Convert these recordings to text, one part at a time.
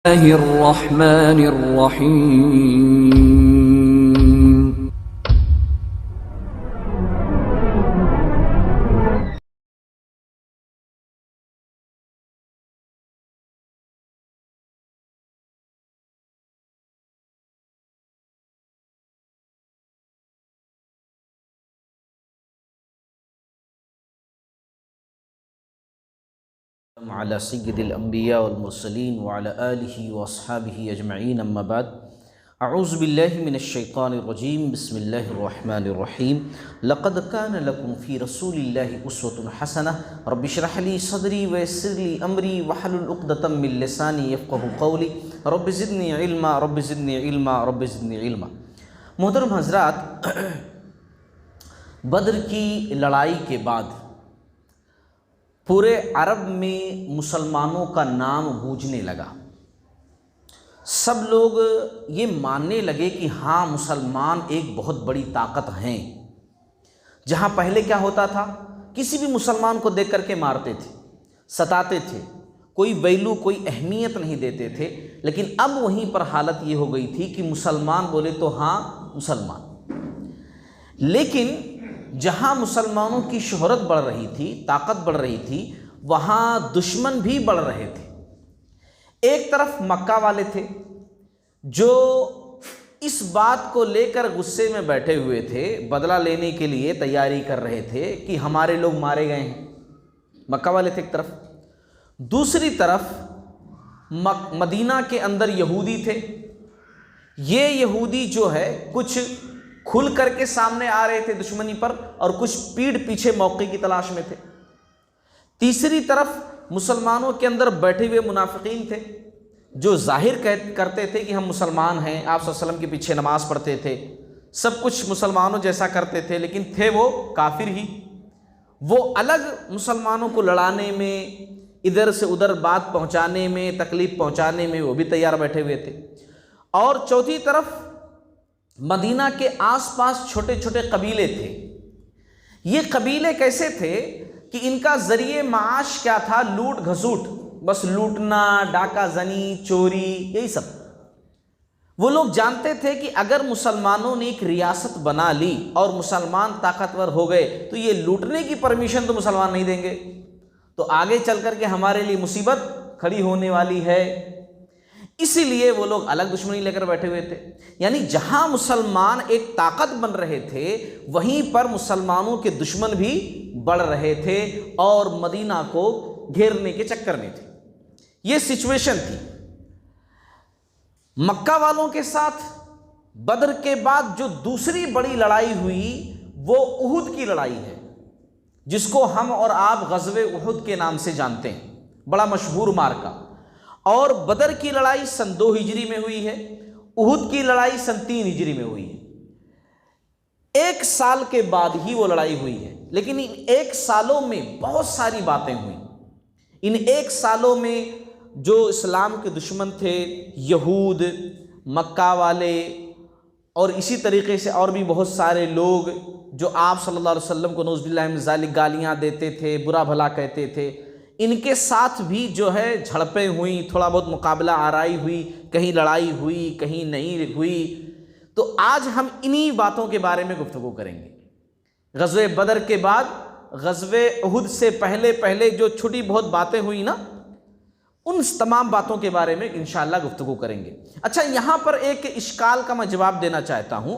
الله الرحمن الرحيم. على سید الانبیاء والمرسلین وعلى آلہ واصحابہ اجمعین، اما بعد، اعوذ باللہ من الشیطان الرجیم، بسم اللہ الرحمن الرحیم۔ لقد کان لکم فی رسول اللہ اسوۃ حسنہ، رب اشرح لی صدری ویسر لی امری واحلل عقدۃ من لسانی یفقہوا قولی، رب زدنی علما رب زدنی علما رب زدنی علما۔ محترم حضرات، بدر کی لڑائی کے بعد پورے عرب میں مسلمانوں کا نام گونجنے لگا۔ سب لوگ یہ ماننے لگے کہ ہاں، مسلمان ایک بہت بڑی طاقت ہیں۔ جہاں پہلے کیا ہوتا تھا، کسی بھی مسلمان کو دیکھ کر کے مارتے تھے، ستاتے تھے، کوئی ویلو، کوئی اہمیت نہیں دیتے تھے، لیکن اب وہیں پر حالت یہ ہو گئی تھی کہ مسلمان بولے تو ہاں مسلمان۔ لیکن جہاں مسلمانوں کی شہرت بڑھ رہی تھی، طاقت بڑھ رہی تھی، وہاں دشمن بھی بڑھ رہے تھے۔ ایک طرف مکہ والے تھے جو اس بات کو لے کر غصے میں بیٹھے ہوئے تھے، بدلہ لینے کے لیے تیاری کر رہے تھے کہ ہمارے لوگ مارے گئے ہیں۔ مکہ والے تھے ایک طرف، دوسری طرف مدینہ کے اندر یہودی تھے۔ یہ یہودی جو ہے کچھ کھل کر کے سامنے آ رہے تھے دشمنی پر، اور کچھ پیڑھ پیچھے موقع کی تلاش میں تھے۔ تیسری طرف مسلمانوں کے اندر بیٹھے ہوئے منافقین تھے جو ظاہر کرتے تھے کہ ہم مسلمان ہیں، آپ صلی اللہ علیہ وسلم کے پیچھے نماز پڑھتے تھے، سب کچھ مسلمانوں جیسا کرتے تھے، لیکن تھے وہ کافر ہی۔ وہ الگ مسلمانوں کو لڑانے میں، ادھر سے ادھر بات پہنچانے میں، تکلیف پہنچانے میں وہ بھی تیار بیٹھے ہوئے تھے۔ اور چوتھی طرف مدینہ کے آس پاس چھوٹے چھوٹے قبیلے تھے۔ یہ قبیلے کیسے تھے کہ ان کا ذریعہ معاش کیا تھا؟ لوٹ گھسوٹ، بس لوٹنا، ڈاکہ زنی، چوری، یہی سب۔ وہ لوگ جانتے تھے کہ اگر مسلمانوں نے ایک ریاست بنا لی اور مسلمان طاقتور ہو گئے تو یہ لوٹنے کی پرمیشن تو مسلمان نہیں دیں گے، تو آگے چل کر کے ہمارے لیے مصیبت کھڑی ہونے والی ہے۔ اسی لیے وہ لوگ الگ دشمنی لے کر بیٹھے ہوئے تھے۔ یعنی جہاں مسلمان ایک طاقت بن رہے تھے، وہیں پر مسلمانوں کے دشمن بھی بڑھ رہے تھے اور مدینہ کو گھیرنے کے چکر میں تھے۔ یہ سچویشن تھی۔ مکہ والوں کے ساتھ بدر کے بعد جو دوسری بڑی لڑائی ہوئی وہ احد کی لڑائی ہے، جس کو ہم اور آپ غزوہ احد کے نام سے جانتے ہیں، بڑا مشہور مارکا۔ اور بدر کی لڑائی سن 2 ہجری میں ہوئی ہے، احد کی لڑائی سن 3 ہجری میں ہوئی ہے۔ 1 سال کے بعد ہی وہ لڑائی ہوئی ہے، لیکن ان 1 سالوں میں بہت ساری باتیں ہوئیں۔ ان 1 سالوں میں جو اسلام کے دشمن تھے، یہود، مکہ والے، اور اسی طریقے سے اور بھی بہت سارے لوگ جو آپ صلی اللہ علیہ وسلم کو نعوذ باللہ من ذالک گالیاں دیتے تھے، برا بھلا کہتے تھے، ان کے ساتھ بھی جو ہے جھڑپیں ہوئیں، تھوڑا بہت مقابلہ آرائی ہوئی، کہیں لڑائی ہوئی، کہیں نہیں ہوئی۔ تو آج ہم انہی باتوں کے بارے میں گفتگو کریں گے۔ غزوہ بدر کے بعد، غزوہ احد سے پہلے جو چھوٹی بہت باتیں ہوئی نا، ان تمام باتوں کے بارے میں انشاءاللہ گفتگو کریں گے۔ اچھا، یہاں پر ایک اشکال کا میں جواب دینا چاہتا ہوں۔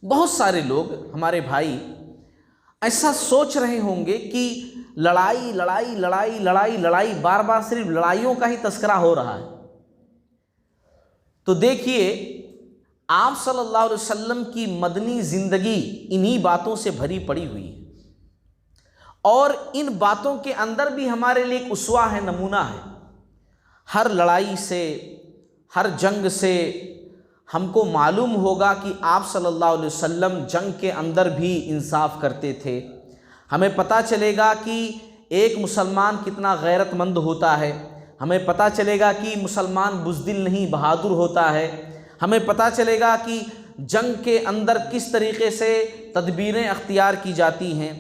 بہت سارے لوگ، ہمارے بھائی، ایسا سوچ رہے ہوں گے کہ لڑائی لڑائی لڑائی لڑائی لڑائی، بار بار صرف لڑائیوں کا ہی تذکرہ ہو رہا ہے۔ تو دیکھیے، آپ صلی اللہ علیہ وسلم کی مدنی زندگی انہی باتوں سے بھری پڑی ہوئی ہے، اور ان باتوں کے اندر بھی ہمارے لیے ایک اسوہ ہے، نمونہ ہے۔ ہر لڑائی سے، ہر جنگ سے ہم کو معلوم ہوگا کہ آپ صلی اللہ علیہ وسلم جنگ کے اندر بھی انصاف کرتے تھے۔ ہمیں پتہ چلے گا کہ ایک مسلمان کتنا غیرت مند ہوتا ہے، ہمیں پتہ چلے گا کہ مسلمان بزدل نہیں، بہادر ہوتا ہے، ہمیں پتہ چلے گا کہ جنگ کے اندر کس طریقے سے تدبیریں اختیار کی جاتی ہیں،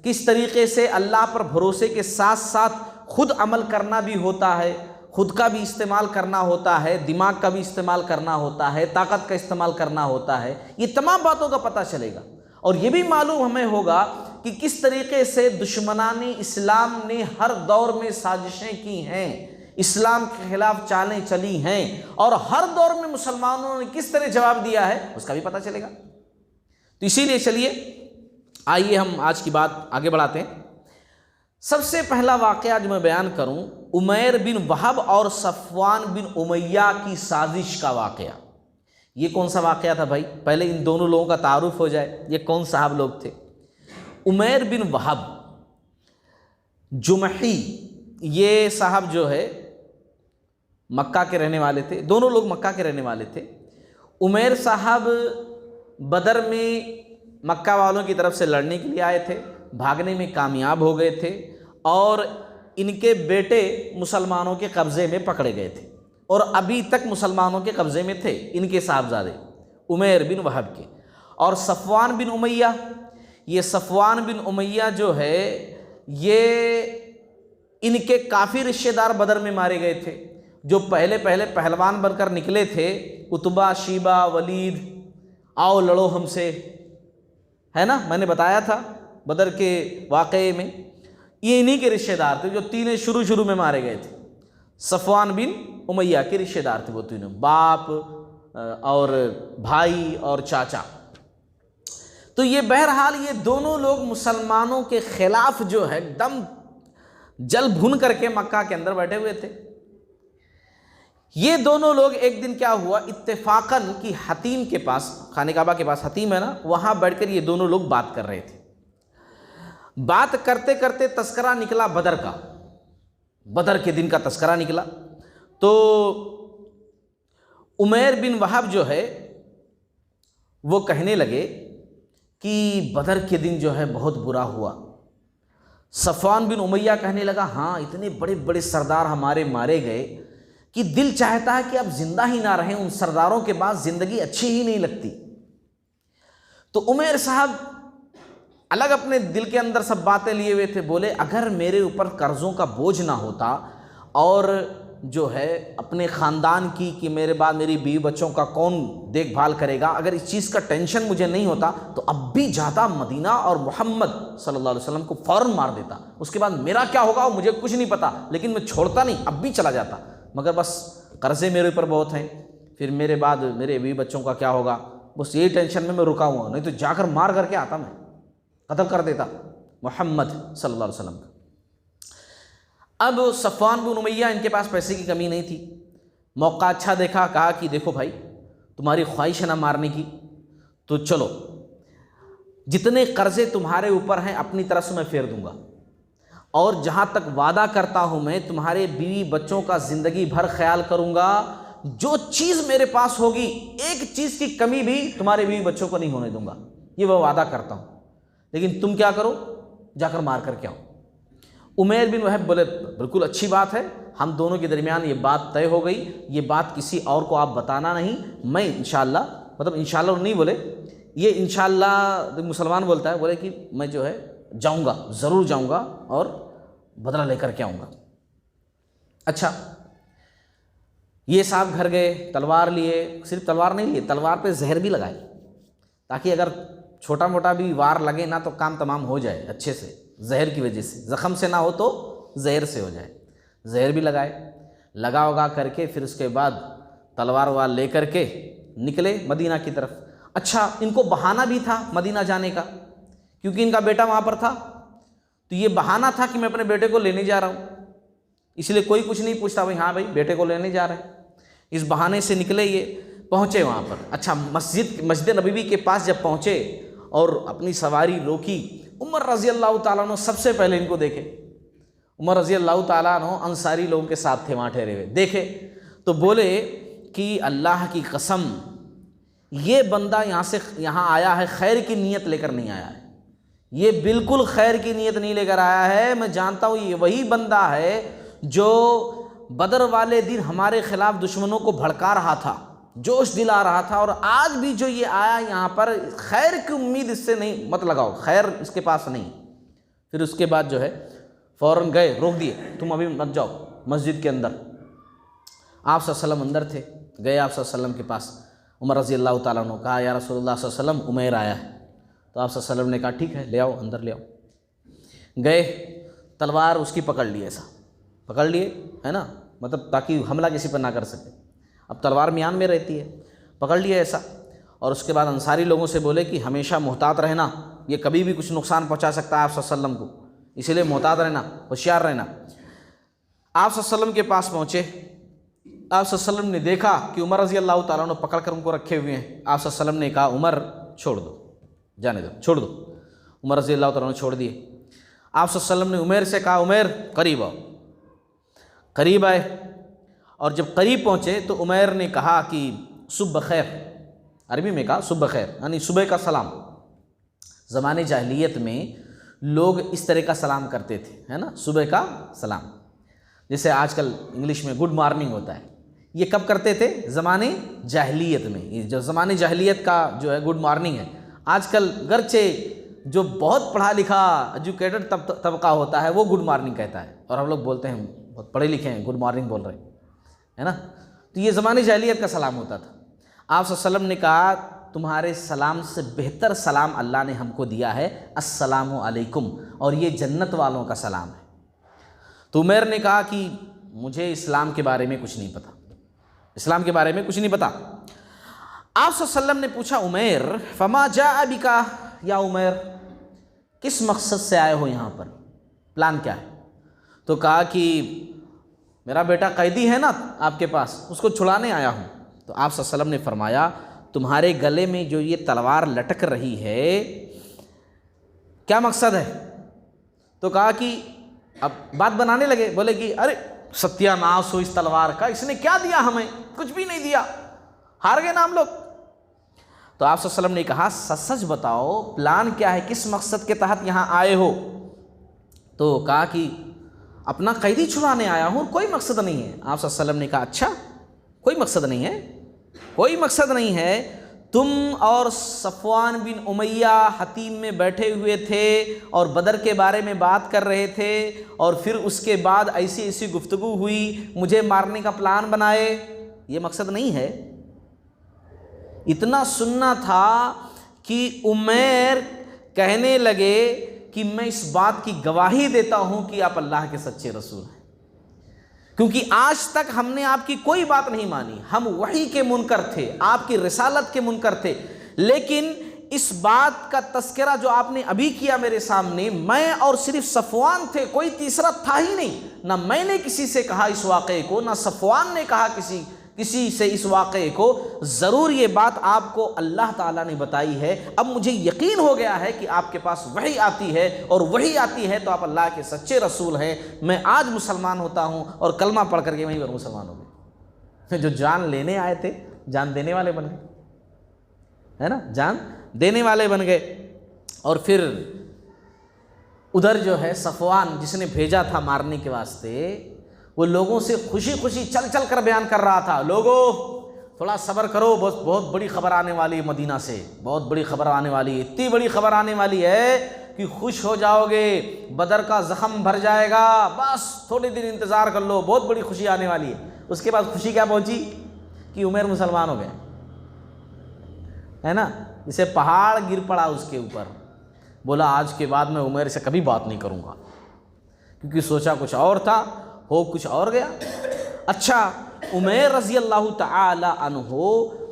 کس طریقے سے اللہ پر بھروسے کے ساتھ ساتھ خود عمل کرنا بھی ہوتا ہے، خود کا بھی استعمال کرنا ہوتا ہے، دماغ کا بھی استعمال کرنا ہوتا ہے، طاقت کا استعمال کرنا ہوتا ہے، یہ تمام باتوں کا پتہ چلے گا۔ اور یہ بھی معلوم ہمیں ہوگا کہ کس طریقے سے دشمنان اسلام نے ہر دور میں سازشیں کی ہیں، اسلام کے خلاف چالیں چلی ہیں، اور ہر دور میں مسلمانوں نے کس طرح جواب دیا ہے، اس کا بھی پتہ چلے گا۔ تو اسی لیے چلیے آئیے ہم آج کی بات آگے بڑھاتے ہیں۔ سب سے پہلا واقعہ جو میں بیان کروں، عمیر بن وہب اور صفوان بن امیہ کی سازش کا واقعہ۔ یہ کون سا واقعہ تھا بھائی؟ پہلے ان دونوں لوگوں کا تعارف ہو جائے، یہ کون صاحب لوگ تھے؟ عمیر بن وہب جمحی، یہ صاحب جو ہے مکہ کے رہنے والے تھے، دونوں لوگ مکہ کے رہنے والے تھے۔ عمیر صاحب بدر میں مکہ والوں کی طرف سے لڑنے کے لیے آئے تھے، بھاگنے میں کامیاب ہو گئے تھے، اور ان کے بیٹے مسلمانوں کے قبضے میں پکڑے گئے تھے، اور ابھی تک مسلمانوں کے قبضے میں تھے ان کے صاحبزادے عمیر بن وہب کے۔ اور صفوان بن امیہ، یہ صفوان بن امیہ جو ہے یہ ان کے کافی رشتہ دار بدر میں مارے گئے تھے، جو پہلے پہلوان بن کر نکلے تھے، عتبہ، شیبہ، ولید، آؤ لڑو ہم سے، ہے نا، میں نے بتایا تھا بدر کے واقعے میں، یہ انہی کے رشتہ دار تھے جو تینوں شروع میں مارے گئے تھے۔ صفوان بن امیہ کے رشتہ دار تھے وہ تینوں، باپ اور بھائی اور چاچا۔ تو یہ بہرحال یہ دونوں لوگ مسلمانوں کے خلاف جو ہے ایک دم جل بھن کر کے مکہ کے اندر بیٹھے ہوئے تھے۔ یہ دونوں لوگ ایک دن کیا ہوا، اتفاقاً کہ حتیم کے پاس، خانہ کعبہ کے پاس حتیم ہے نا، وہاں بیٹھ کر یہ دونوں لوگ بات کر رہے تھے۔ بات کرتے کرتے تذکرہ نکلا بدر کا، بدر کے دن کا تذکرہ نکلا۔ تو عمیر بن وہب جو ہے وہ کہنے لگے کہ بدر کے دن جو ہے بہت برا ہوا۔ صفوان بن امیہ کہنے لگا ہاں اتنے بڑے بڑے سردار ہمارے مارے گئے کہ دل چاہتا ہے کہ اب زندہ ہی نہ رہیں، ان سرداروں کے بعد زندگی اچھی ہی نہیں لگتی۔ تو عمیر صاحب الگ اپنے دل کے اندر سب باتیں لیے ہوئے تھے، بولے اگر میرے اوپر قرضوں کا بوجھ نہ ہوتا اور جو ہے اپنے خاندان کی کہ میرے بعد میری بیوی بچوں کا کون دیکھ بھال کرے گا، اگر اس چیز کا ٹینشن مجھے نہیں ہوتا تو اب بھی جاتا مدینہ اور محمد صلی اللہ علیہ وسلم کو فوراً مار دیتا، اس کے بعد میرا کیا ہوگا مجھے کچھ نہیں پتا، لیکن میں چھوڑتا نہیں، اب بھی چلا جاتا، مگر بس قرضے میرے اوپر بہت ہیں، پھر میرے بعد میرے بیوی بچوں کا کیا ہوگا، بس یہی ٹینشن میں رکا ہوا ہوں، نہیں تو جا کر مار کر کے آتا، میں قتل کر دیتا محمد صلی اللہ علیہ وسلم کا۔ اب صفوان بن امیہ ان کے پاس پیسے کی کمی نہیں تھی، موقع اچھا دیکھا، کہا کہ دیکھو بھائی تمہاری خواہش ہے نا مارنے کی، تو چلو جتنے قرضے تمہارے اوپر ہیں اپنی طرف سے میں پھیر دوں گا، اور جہاں تک وعدہ کرتا ہوں میں تمہارے بیوی بچوں کا زندگی بھر خیال کروں گا، جو چیز میرے پاس ہوگی ایک چیز کی کمی بھی تمہارے بیوی بچوں کو نہیں ہونے دوں گا، یہ وہ وعدہ کرتا ہوں، لیکن تم کیا کرو جا کر مار کر کے آؤ۔ عمیر بن وہب بولے بالکل اچھی بات ہے، ہم دونوں کے درمیان یہ بات طے ہو گئی، یہ بات کسی اور کو آپ بتانا نہیں، میں انشاءاللہ، مطلب انشاءاللہ نہیں بولے، یہ انشاءاللہ مسلمان بولتا ہے، بولے کہ میں جو ہے جاؤں گا، ضرور جاؤں گا اور بدلہ لے کر کے آؤں گا۔ اچھا یہ صاحب گھر گئے، تلوار لیے، صرف تلوار نہیں لیے، تلوار پہ زہر بھی لگائے تاکہ اگر چھوٹا موٹا بھی وار لگے نا تو کام تمام ہو جائے اچھے سے، زہر کی وجہ سے، زخم سے نہ ہو تو زہر سے ہو جائے، زہر بھی لگائے، لگا کر کے پھر اس کے بعد تلوار وار لے کر کے نکلے مدینہ کی طرف۔ اچھا ان کو بہانہ بھی تھا مدینہ جانے کا، کیونکہ ان کا بیٹا وہاں پر تھا، تو یہ بہانہ تھا کہ میں اپنے بیٹے کو لینے جا رہا ہوں، اس لیے کوئی کچھ نہیں پوچھتا بھائی ہاں بھائی بیٹے کو لینے جا رہے ہیں، اس بہانے سے نکلے، یہ پہنچے وہاں پر۔ اچھا مسجد نبوی کے پاس جب پہنچے اور اپنی سواری روکی، عمر رضی اللہ تعالیٰ عنہ سب سے پہلے ان کو دیکھے، عمر رضی اللہ تعالیٰ عنہ انصاری لوگوں کے ساتھ تھے وہاں ٹھہرے ہوئے، دیکھے تو بولے کہ اللہ کی قسم یہ بندہ یہاں آیا ہے خیر کی نیت لے کر نہیں آیا ہے، یہ بالکل خیر کی نیت نہیں لے کر آیا ہے، میں جانتا ہوں یہ وہی بندہ ہے جو بدر والے دن ہمارے خلاف دشمنوں کو بھڑکا رہا تھا، جوش دلا رہا تھا، اور آج بھی جو یہ آیا یہاں پر خیر کی امید اس سے نہیں، مت لگاؤ، خیر اس کے پاس نہیں۔ پھر اس کے بعد جو ہے فوراً گئے، روک دیے، تم ابھی مت جاؤ مسجد کے اندر، آپ صلی اللہ علیہ وسلم اندر تھے، گئے آپ صلی اللہ علیہ وسلم کے پاس، عمر رضی اللہ تعالیٰ عنہ کہا یا رسول اللہ صلی اللہ علیہ وسلم عمیر آیا ہے، تو آپ صلی اللہ علیہ وسلم نے کہا ٹھیک ہے لے آؤ، اندر لے آؤ۔ گئے، تلوار اس کی پکڑ لی، ایسا پکڑ لیے ہے نا، مطلب تاکہ حملہ کسی پر نہ کر سکے، اب تلوار میان میں رہتی ہے، پکڑ لیا ایسا، اور اس کے بعد انصاری لوگوں سے بولے کہ ہمیشہ محتاط رہنا، یہ کبھی بھی کچھ نقصان پہنچا سکتا ہے آپ صلی اللہ علیہ وسلم کو، اسی لیے محتاط رہنا، ہوشیار رہنا۔ آپ صلی اللہ علیہ وسلم کے پاس پہنچے، آپ صلی اللہ علیہ وسلم نے دیکھا کہ عمر رضی اللہ تعالیٰ عنہ پکڑ کر ان کو رکھے ہوئے ہیں، آپ صلی اللہ علیہ وسلم نے کہا عمر چھوڑ دو، جانے دو، چھوڑ دو۔ عمر رضی اللہ تعالیٰ عنہ چھوڑ دیے۔ آپ صلی اللہ علیہ وسلم نے عمیر سے کہا عمیر قریب آؤ، قریب آئے، اور جب قریب پہنچے تو عمیر نے کہا کہ صبح خیر، عربی میں کہا صبح خیر، یعنی صبح کا سلام۔ زمانے جاہلیت میں لوگ اس طرح کا سلام کرتے تھے، ہے نا، صبح کا سلام، جیسے آج کل انگلش میں گڈ مارننگ ہوتا ہے، یہ کب کرتے تھے؟ زمانے جاہلیت میں۔ یہ جو زمانے جاہلیت کا جو ہے گڈ مارننگ ہے، آج کل گرچہ جو بہت پڑھا لکھا ایجوکیٹڈ طبقہ ہوتا ہے وہ گڈ مارننگ کہتا ہے، اور ہم لوگ بولتے ہیں بہت پڑھے لکھے ہیں گڈ مارننگ بول رہے ہیں، ہے نا، تو یہ زمانے جاہلیت کا سلام ہوتا تھا۔ آپ صلی اللہ علیہ وسلم نے کہا تمہارے سلام سے بہتر سلام اللہ نے ہم کو دیا ہے، السلام علیکم، اور یہ جنت والوں کا سلام ہے۔ تو عمیر نے کہا کہ مجھے اسلام کے بارے میں کچھ نہیں پتا، اسلام کے بارے میں کچھ نہیں پتا۔ آپ صلی اللہ علیہ وسلم نے پوچھا عمیر فما جاء بک یا عمیر، کس مقصد سے آئے ہو یہاں پر، پلان کیا ہے؟ تو کہا کہ میرا بیٹا قیدی ہے نا آپ کے پاس، اس کو چھڑانے آیا ہوں۔ تو آپ صلی اللہ علیہ وسلم نے فرمایا تمہارے گلے میں جو یہ تلوار لٹک رہی ہے کیا مقصد ہے؟ تو کہا کہ اب بات بنانے لگے، بولے کہ ارے ستیہ ناس ہو اس تلوار کا، اس نے کیا دیا ہمیں؟ کچھ بھی نہیں دیا، ہار گئے نا ہم لوگ۔ تو آپ صلی اللہ علیہ وسلم نے کہا سچ سچ بتاؤ پلان کیا ہے، کس مقصد کے تحت یہاں آئے ہو؟ تو کہا کہ اپنا قیدی چھڑانے آیا ہوں، کوئی مقصد نہیں ہے۔ آپ صلی اللہ علیہ وسلم نے کہا اچھا کوئی مقصد نہیں ہے، کوئی مقصد نہیں ہے، تم اور صفوان بن امیہ حتیم میں بیٹھے ہوئے تھے اور بدر کے بارے میں بات کر رہے تھے، اور پھر اس کے بعد ایسی ایسی گفتگو ہوئی، مجھے مارنے کا پلان بنائے، یہ مقصد نہیں ہے۔ اتنا سننا تھا کہ عمیر کہنے لگے کہ میں اس بات کی گواہی دیتا ہوں کہ آپ اللہ کے سچے رسول ہیں، کیونکہ آج تک ہم نے آپ کی کوئی بات نہیں مانی، ہم وحی کے منکر تھے، آپ کی رسالت کے منکر تھے، لیکن اس بات کا تذکرہ جو آپ نے ابھی کیا میرے سامنے، میں اور صرف صفوان تھے، کوئی تیسرا تھا ہی نہیں، نہ میں نے کسی سے کہا اس واقعے کو، نہ صفوان نے کہا کسی سے اس واقعے کو، ضرور یہ بات آپ کو اللہ تعالیٰ نے بتائی ہے۔ اب مجھے یقین ہو گیا ہے کہ آپ کے پاس وحی آتی ہے، اور وحی آتی ہے تو آپ اللہ کے سچے رسول ہیں۔ میں آج مسلمان ہوتا ہوں اور کلمہ پڑھ کر کے وہیں پر مسلمان ہو گئے۔ جو جان لینے آئے تھے جان دینے والے بن گئے، ہے نا، جان دینے والے بن گئے۔ اور پھر ادھر جو ہے صفوان جس نے بھیجا تھا مارنے کے واسطے، وہ لوگوں سے خوشی خوشی چل چل کر بیان کر رہا تھا، لوگوں تھوڑا صبر کرو، بہت بڑی خبر آنے والی ہے مدینہ سے، بہت بڑی خبر آنے والی ہے، اتنی بڑی خبر آنے والی ہے کہ خوش ہو جاؤ گے، بدر کا زخم بھر جائے گا، بس تھوڑے دن انتظار کر لو، بہت بڑی خوشی آنے والی ہے۔ اس کے بعد خوشی کیا پہنچی کہ عمیر مسلمان ہو گئے، ہے نا، جسے پہاڑ گر پڑا اس کے اوپر، بولا آج کے بعد میں عمیر سے کبھی بات نہیں کروں گا، کیونکہ سوچا کچھ اور تھا، ہو کچھ اور گیا۔ اچھا عمیر رضی اللہ تعالی عنہ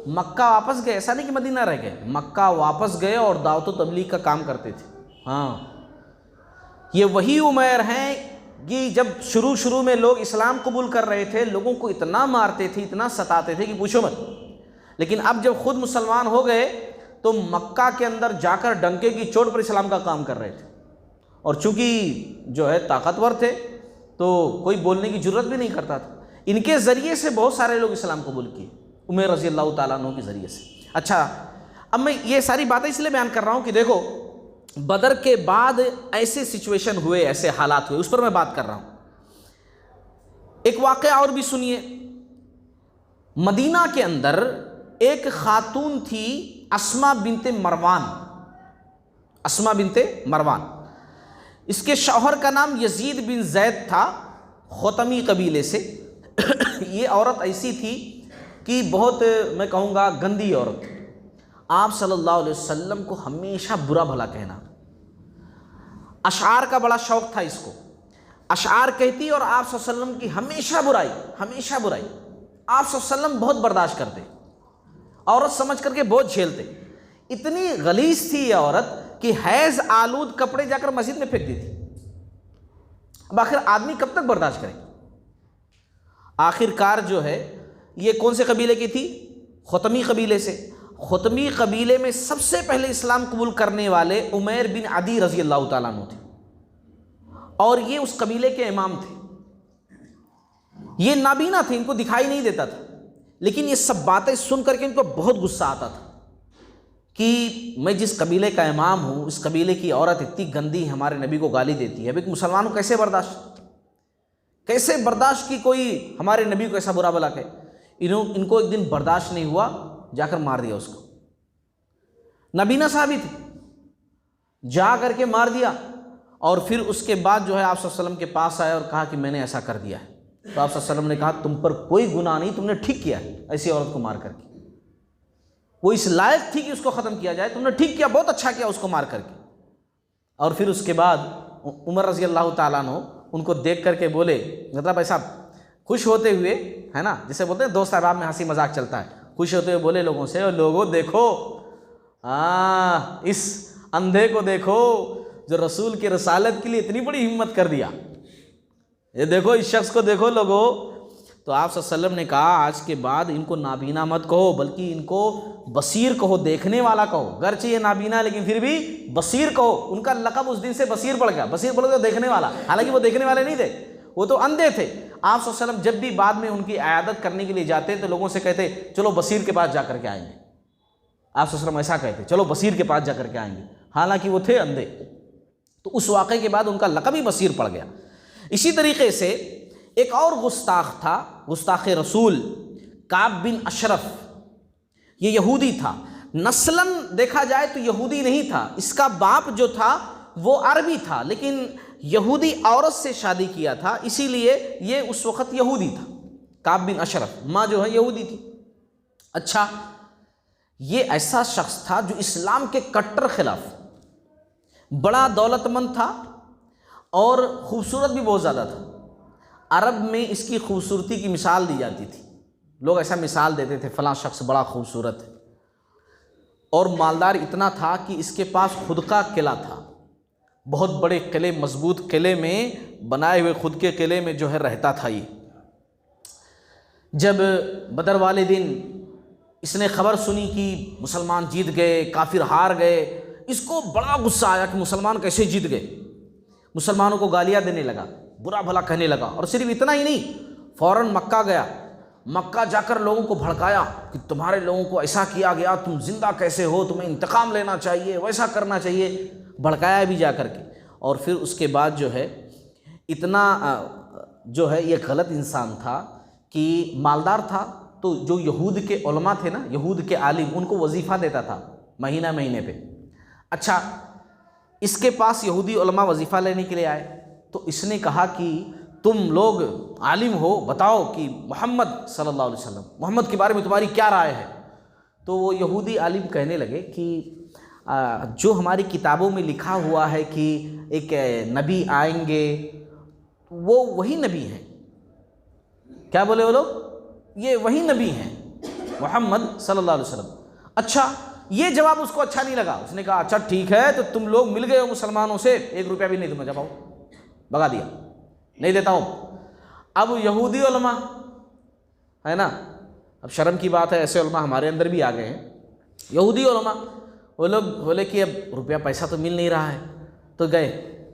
مکہ واپس گئے، ایسا نہیں کہ مدینہ رہ گئے، مکہ واپس گئے اور دعوت و تبلیغ کا کام کرتے تھے۔ ہاں یہ وہی عمیر ہیں کہ جب شروع میں لوگ اسلام قبول کر رہے تھے، لوگوں کو اتنا مارتے تھے، اتنا ستاتے تھے کہ پوچھو مت، لیکن اب جب خود مسلمان ہو گئے تو مکہ کے اندر جا کر ڈنکے کی چوٹ پر اسلام کا کام کر رہے تھے، اور چونکہ جو ہے طاقتور تھے تو کوئی بولنے کی جرت بھی نہیں کرتا تھا۔ ان کے ذریعے سے بہت سارے لوگ اسلام قبول کیے، عمیر رضی اللہ تعالیٰ عنہ کے ذریعے سے۔ اچھا اب میں یہ ساری باتیں اس لیے بیان کر رہا ہوں کہ دیکھو بدر کے بعد ایسے سچویشن ہوئے، ایسے حالات ہوئے، اس پر میں بات کر رہا ہوں۔ ایک واقعہ اور بھی سنیے۔ مدینہ کے اندر ایک خاتون تھی اسماء بنت مروان، اسماء بنت مروان، اس کے شوہر کا نام یزید بن زید تھا، خطمی قبیلے سے، یہ عورت ایسی تھی کہ بہت میں کہوں گا گندی عورت. آپ صلی اللہ علیہ وسلم کو ہمیشہ برا بھلا کہنا. اشعار کا بڑا شوق تھا اس کو. اشعار کہتی اور آپ صلی اللہ علیہ وسلم کی ہمیشہ برائی, ہمیشہ برائی. آپ صلی اللہ علیہ وسلم بہت برداشت کرتے, عورت سمجھ کر کے بہت جھیلتے. اتنی غلیظ تھی یہ عورت کہ حیض آلود کپڑے جا کر مسجد میں پھینک دیتی. اب آخر آدمی کب تک برداشت کرے. آخر کار جو ہے یہ کون سے قبیلے کی تھی؟ خطمی قبیلے سے. خطمی قبیلے میں سب سے پہلے اسلام قبول کرنے والے عمیر بن عدی رضی اللہ تعالیٰ عنہ تھے, اور یہ اس قبیلے کے امام تھے. یہ نابینا تھے, ان کو دکھائی نہیں دیتا تھا, لیکن یہ سب باتیں سن کر کے ان کو بہت غصہ آتا تھا کہ میں جس قبیلے کا امام ہوں, اس قبیلے کی عورت اتنی گندی ہمارے نبی کو گالی دیتی ہے. اب ایک مسلمان کو کیسے برداشت کی کوئی ہمارے نبی کو ایسا برا بلا کہ ان کو ایک دن برداشت نہیں ہوا, جا کر مار دیا اس کو. نبینا صحابی تھے, جا کر کے مار دیا. اور پھر اس کے بعد جو ہے آپ صلی اللہ علیہ وسلم کے پاس آئے اور کہا کہ میں نے ایسا کر دیا ہے. تو آپ صلی اللہ علیہ وسلم نے کہا تم پر کوئی گناہ نہیں, تم نے ٹھیک کیا ہے ایسی عورت کو مار کر کے. وہ اس لائق تھی کہ اس کو ختم کیا جائے, تم نے ٹھیک کیا, بہت اچھا کیا اس کو مار کر کے. اور پھر اس کے بعد عمر رضی اللہ تعالیٰ عنہ ان کو دیکھ کر کے بولے, مطلب ایسا خوش ہوتے ہوئے, ہے نا, جسے بولتے ہیں دوست احباب میں ہنسی مذاق چلتا ہے, خوش ہوتے ہوئے بولے لوگوں سے, لوگوں دیکھو اس اندھے کو دیکھو جو رسول کی رسالت کے لیے اتنی بڑی ہمت کر دیا. یہ دیکھو اس شخص کو دیکھو لوگوں. تو آپ صلی اللہ علیہ وسلم نے کہا آج کے بعد ان کو نابینا مت کہو, بلکہ ان کو بصیر کہو, دیکھنے والا کہو. گرچہ یہ نابینا لیکن پھر بھی بصیر کہو. ان کا لقب اس دن سے بصیر پڑ گیا. بصیر پڑ گیا دیکھنے والا, حالانکہ وہ دیکھنے والے نہیں تھے, وہ تو اندھے تھے. آپ صلی اللہ علیہ وسلم جب بھی بعد میں ان کی عیادت کرنے کے لیے جاتے تو لوگوں سے کہتے چلو بصیر کے پاس جا کر کے آئیں گے. آپ صلی اللہ علیہ وسلم ایسا کہتے چلو بصیر کے پاس جا کر کے آئیں گے, حالانکہ وہ تھے اندھے. تو اس واقعے کے بعد ان کا لقب ہی بصیر پڑ گیا. اسی طریقے سے ایک اور گستاخ تھا, گستاخ رسول, کعب بن اشرف. یہ یہودی تھا, نسلاً دیکھا جائے تو یہودی نہیں تھا. اس کا باپ جو تھا وہ عربی تھا, لیکن یہودی عورت سے شادی کیا تھا, اسی لیے یہ اس وقت یہودی تھا. کعب بن اشرف, ماں جو ہے یہودی تھی. اچھا, یہ ایسا شخص تھا جو اسلام کے کٹر خلاف, بڑا دولت مند تھا اور خوبصورت بھی بہت زیادہ تھا. عرب میں اس کی خوبصورتی کی مثال دی جاتی تھی. لوگ ایسا مثال دیتے تھے فلاں شخص بڑا خوبصورت ہے. اور مالدار اتنا تھا کہ اس کے پاس خود کا قلعہ تھا, بہت بڑے قلعے, مضبوط قلعے میں بنائے ہوئے خود کے قلعے میں جو ہے رہتا تھا. یہ جب بدر والے دن اس نے خبر سنی کہ مسلمان جیت گئے, کافر ہار گئے, اس کو بڑا غصہ آیا کہ مسلمان کیسے جیت گئے. مسلمانوں کو گالیاں دینے لگا, برا بھلا کہنے لگا. اور صرف اتنا ہی نہیں, فوراً مکہ گیا, مکہ جا کر لوگوں کو بھڑکایا کہ تمہارے لوگوں کو ایسا کیا گیا, تم زندہ کیسے ہو, تمہیں انتقام لینا چاہیے, ویسا کرنا چاہیے. بھڑکایا بھی جا کر کے. اور پھر اس کے بعد جو ہے اتنا جو ہے یہ غلط انسان تھا کہ مالدار تھا, تو جو یہود کے علماء تھے نا, یہود کے عالم, ان کو وظیفہ دیتا تھا مہینے پہ. اچھا, اس کے پاس یہودی علماء وظیفہ لینے کے لیے آئے, تو اس نے کہا کہ تم لوگ عالم ہو, بتاؤ کہ محمد صلی اللہ علیہ وسلم, محمد کے بارے میں تمہاری کیا رائے ہے. تو وہ یہودی عالم کہنے لگے کہ جو ہماری کتابوں میں لکھا ہوا ہے کہ ایک نبی آئیں گے, وہ وہی نبی ہیں. کیا بولے وہ لوگ؟ یہ وہی نبی ہیں, محمد صلی اللہ علیہ وسلم. اچھا, یہ جواب اس کو اچھا نہیں لگا. اس نے کہا اچھا ٹھیک ہے, تو تم لوگ مل گئے ہو مسلمانوں سے, 1 روپیہ بھی نہیں تمہیں, جب آؤ, بھگا دیا, نہیں دیتا ہوں. اب یہودی علماء ہے نا, اب شرم کی بات ہے, ایسے علماء ہمارے اندر بھی آ گئے ہیں. یہودی علماء وہ لوگ بولے کہ اب روپیہ پیسہ تو مل نہیں رہا ہے, تو گئے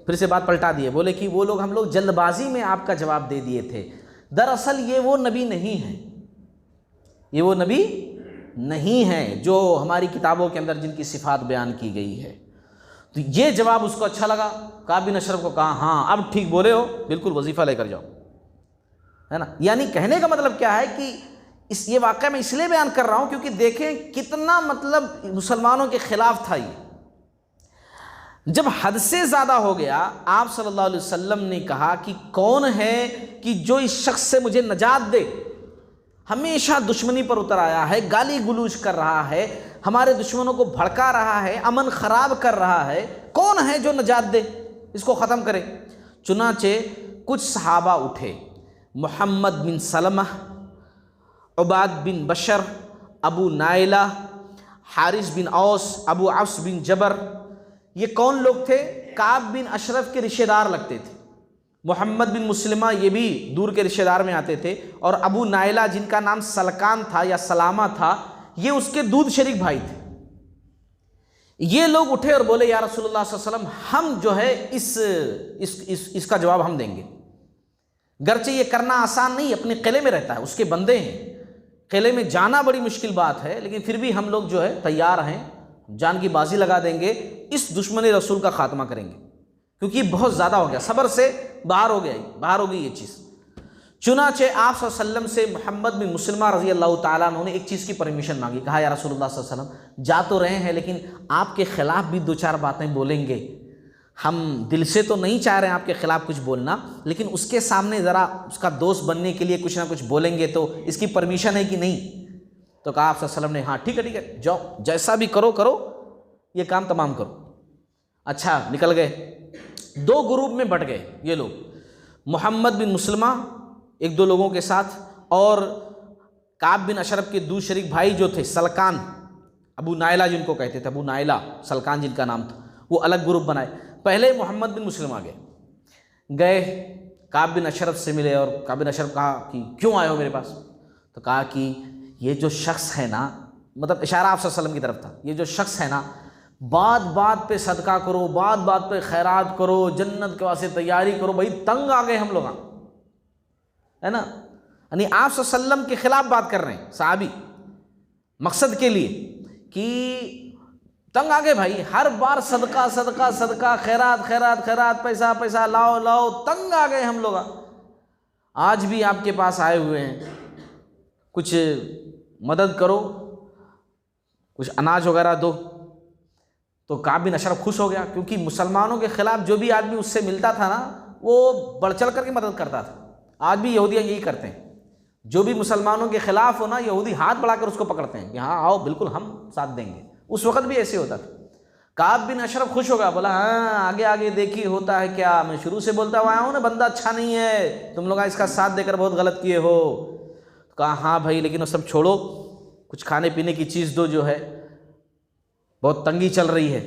پھر سے بات پلٹا دیے. بولے کہ وہ لوگ, ہم لوگ جلد بازی میں آپ کا جواب دے دیے تھے, دراصل یہ وہ نبی نہیں ہیں, یہ وہ نبی نہیں ہیں جو ہماری کتابوں کے اندر جن کی صفات بیان کی گئی ہے. تو یہ جواب اس کو اچھا لگا. کعب بن اشرف کو کہا ہاں اب ٹھیک بولے ہو, بالکل وظیفہ لے کر جاؤ, ہے نا. یعنی کہنے کا مطلب کیا ہے کہ یہ واقعہ میں اس لیے بیان کر رہا ہوں کیونکہ دیکھیں کتنا مطلب مسلمانوں کے خلاف تھا یہ. جب حد سے زیادہ ہو گیا، آپ صلی اللہ علیہ وسلم نے کہا کہ کون ہے کہ جو اس شخص سے مجھے نجات دے، ہمیشہ دشمنی پر اتر آیا ہے، گالی گلوچ کر رہا ہے، ہمارے دشمنوں کو بھڑکا رہا ہے، امن خراب کر رہا ہے، کون ہے جو نجات دے، اس کو ختم کرے۔ چنانچہ کچھ صحابہ اٹھے، محمد بن سلمہ، عباد بن بشر، ابو نائلہ، حارث بن اوس، ابو عفص بن جبر۔ یہ کون لوگ تھے؟ کعب بن اشرف کے رشتہ دار لگتے تھے۔ محمد بن مسلمہ یہ بھی دور کے رشتہ دار میں آتے تھے، اور ابو نائلہ جن کا نام سلکان تھا یا سلامہ تھا، یہ اس کے دودھ شریک بھائی تھے۔ یہ لوگ اٹھے اور بولے یا رسول اللہ صلی اللہ علیہ وسلم، ہم جو ہے اس کا جواب ہم دیں گے، گرچہ یہ کرنا آسان نہیں، اپنے قلعے میں رہتا ہے، اس کے بندے ہیں، قلعے میں جانا بڑی مشکل بات ہے، لیکن پھر بھی ہم لوگ جو ہے تیار ہیں، جان کی بازی لگا دیں گے، اس دشمن رسول کا خاتمہ کریں گے، کیونکہ یہ بہت زیادہ ہو گیا، صبر سے باہر ہو گئی یہ چیز۔ چنانچہ آپ صلی اللہ علیہ وسلم سے محمد بن مسلمہ رضی اللہ تعالیٰ عنہ نے ایک چیز کی پرمیشن مانگی، کہا یا رسول اللہ صلی اللہ علیہ وسلم، جا تو رہے ہیں لیکن آپ کے خلاف بھی دو چار باتیں بولیں گے، ہم دل سے تو نہیں چاہ رہے ہیں آپ کے خلاف کچھ بولنا، لیکن اس کے سامنے ذرا اس کا دوست بننے کے لیے کچھ نہ کچھ بولیں گے، تو اس کی پرمیشن ہے کہ نہیں؟ تو کہا آپ صلی اللہ علیہ وسلم نے ہاں ٹھیک ہے جاؤ، جیسا بھی کرو یہ کام تمام کرو۔ اچھا نکل گئے، دو گروپ میں بٹ گئے یہ لوگ، محمد بن مسلمہ ایک دو لوگوں کے ساتھ، اور کعب بن اشرف کے دو شریک بھائی جو تھے سلکان، ابو نائلہ جن کو کہتے تھے، ابو نائلہ سلکان جن کا نام تھا، وہ الگ گروپ بنائے۔ پہلے محمد بن مسلمہ گئے کعب بن اشرف سے ملے، اور کعب بن اشرف کہا کہ کیوں آئے ہو میرے پاس؟ تو کہا کہ یہ جو شخص ہے نا، مطلب اشارہ آپ صلی اللہ علیہ وسلم کی طرف تھا، یہ جو شخص ہے نا، بات بات پہ صدقہ کرو، بات بات پہ خیرات کرو، جنت کے واسطے تیاری کرو، بھائی تنگ آ گئے ہم لوگ، ہے نا، یعنی آپ صلی اللہ علیہ وسلم کے خلاف بات کر رہے ہیں صحابی، مقصد کے لیے کہ تنگ آ گئے بھائی، ہر بار صدقہ صدقہ صدقہ، خیرات خیرات خیرات، پیسہ پیسہ، لاؤ لاؤ، تنگ آ گئے ہم لوگ، آج بھی آپ کے پاس آئے ہوئے ہیں، کچھ مدد کرو، کچھ اناج وغیرہ دو۔ تو کعب بن اشرف خوش ہو گیا، کیونکہ مسلمانوں کے خلاف جو بھی آدمی اس سے ملتا تھا نا، وہ بڑھ چڑھ کر کے مدد کرتا تھا۔ آج بھی یہودیاں یہی کرتے ہیں، جو بھی مسلمانوں کے خلاف ہو نا، یہودی ہاتھ بڑھا کر اس کو پکڑتے ہیں کہ ہاں آؤ بالکل ہم ساتھ دیں گے۔ اس وقت بھی ایسے ہوتا تھا۔ کعب بن اشرف خوش ہو گیا، بولا ہاں آگے آگے دیکھیے ہوتا ہے کیا، میں شروع سے بولتا ہوا آیا ہوں نا بندہ اچھا نہیں ہے، تم لوگ اس کا ساتھ دے کر بہت غلط کیے ہو۔ کہا ہاں بھائی لیکن وہ سب چھوڑو، کچھ کھانے پینے کی چیز دو، جو ہے بہت تنگی چل رہی ہے۔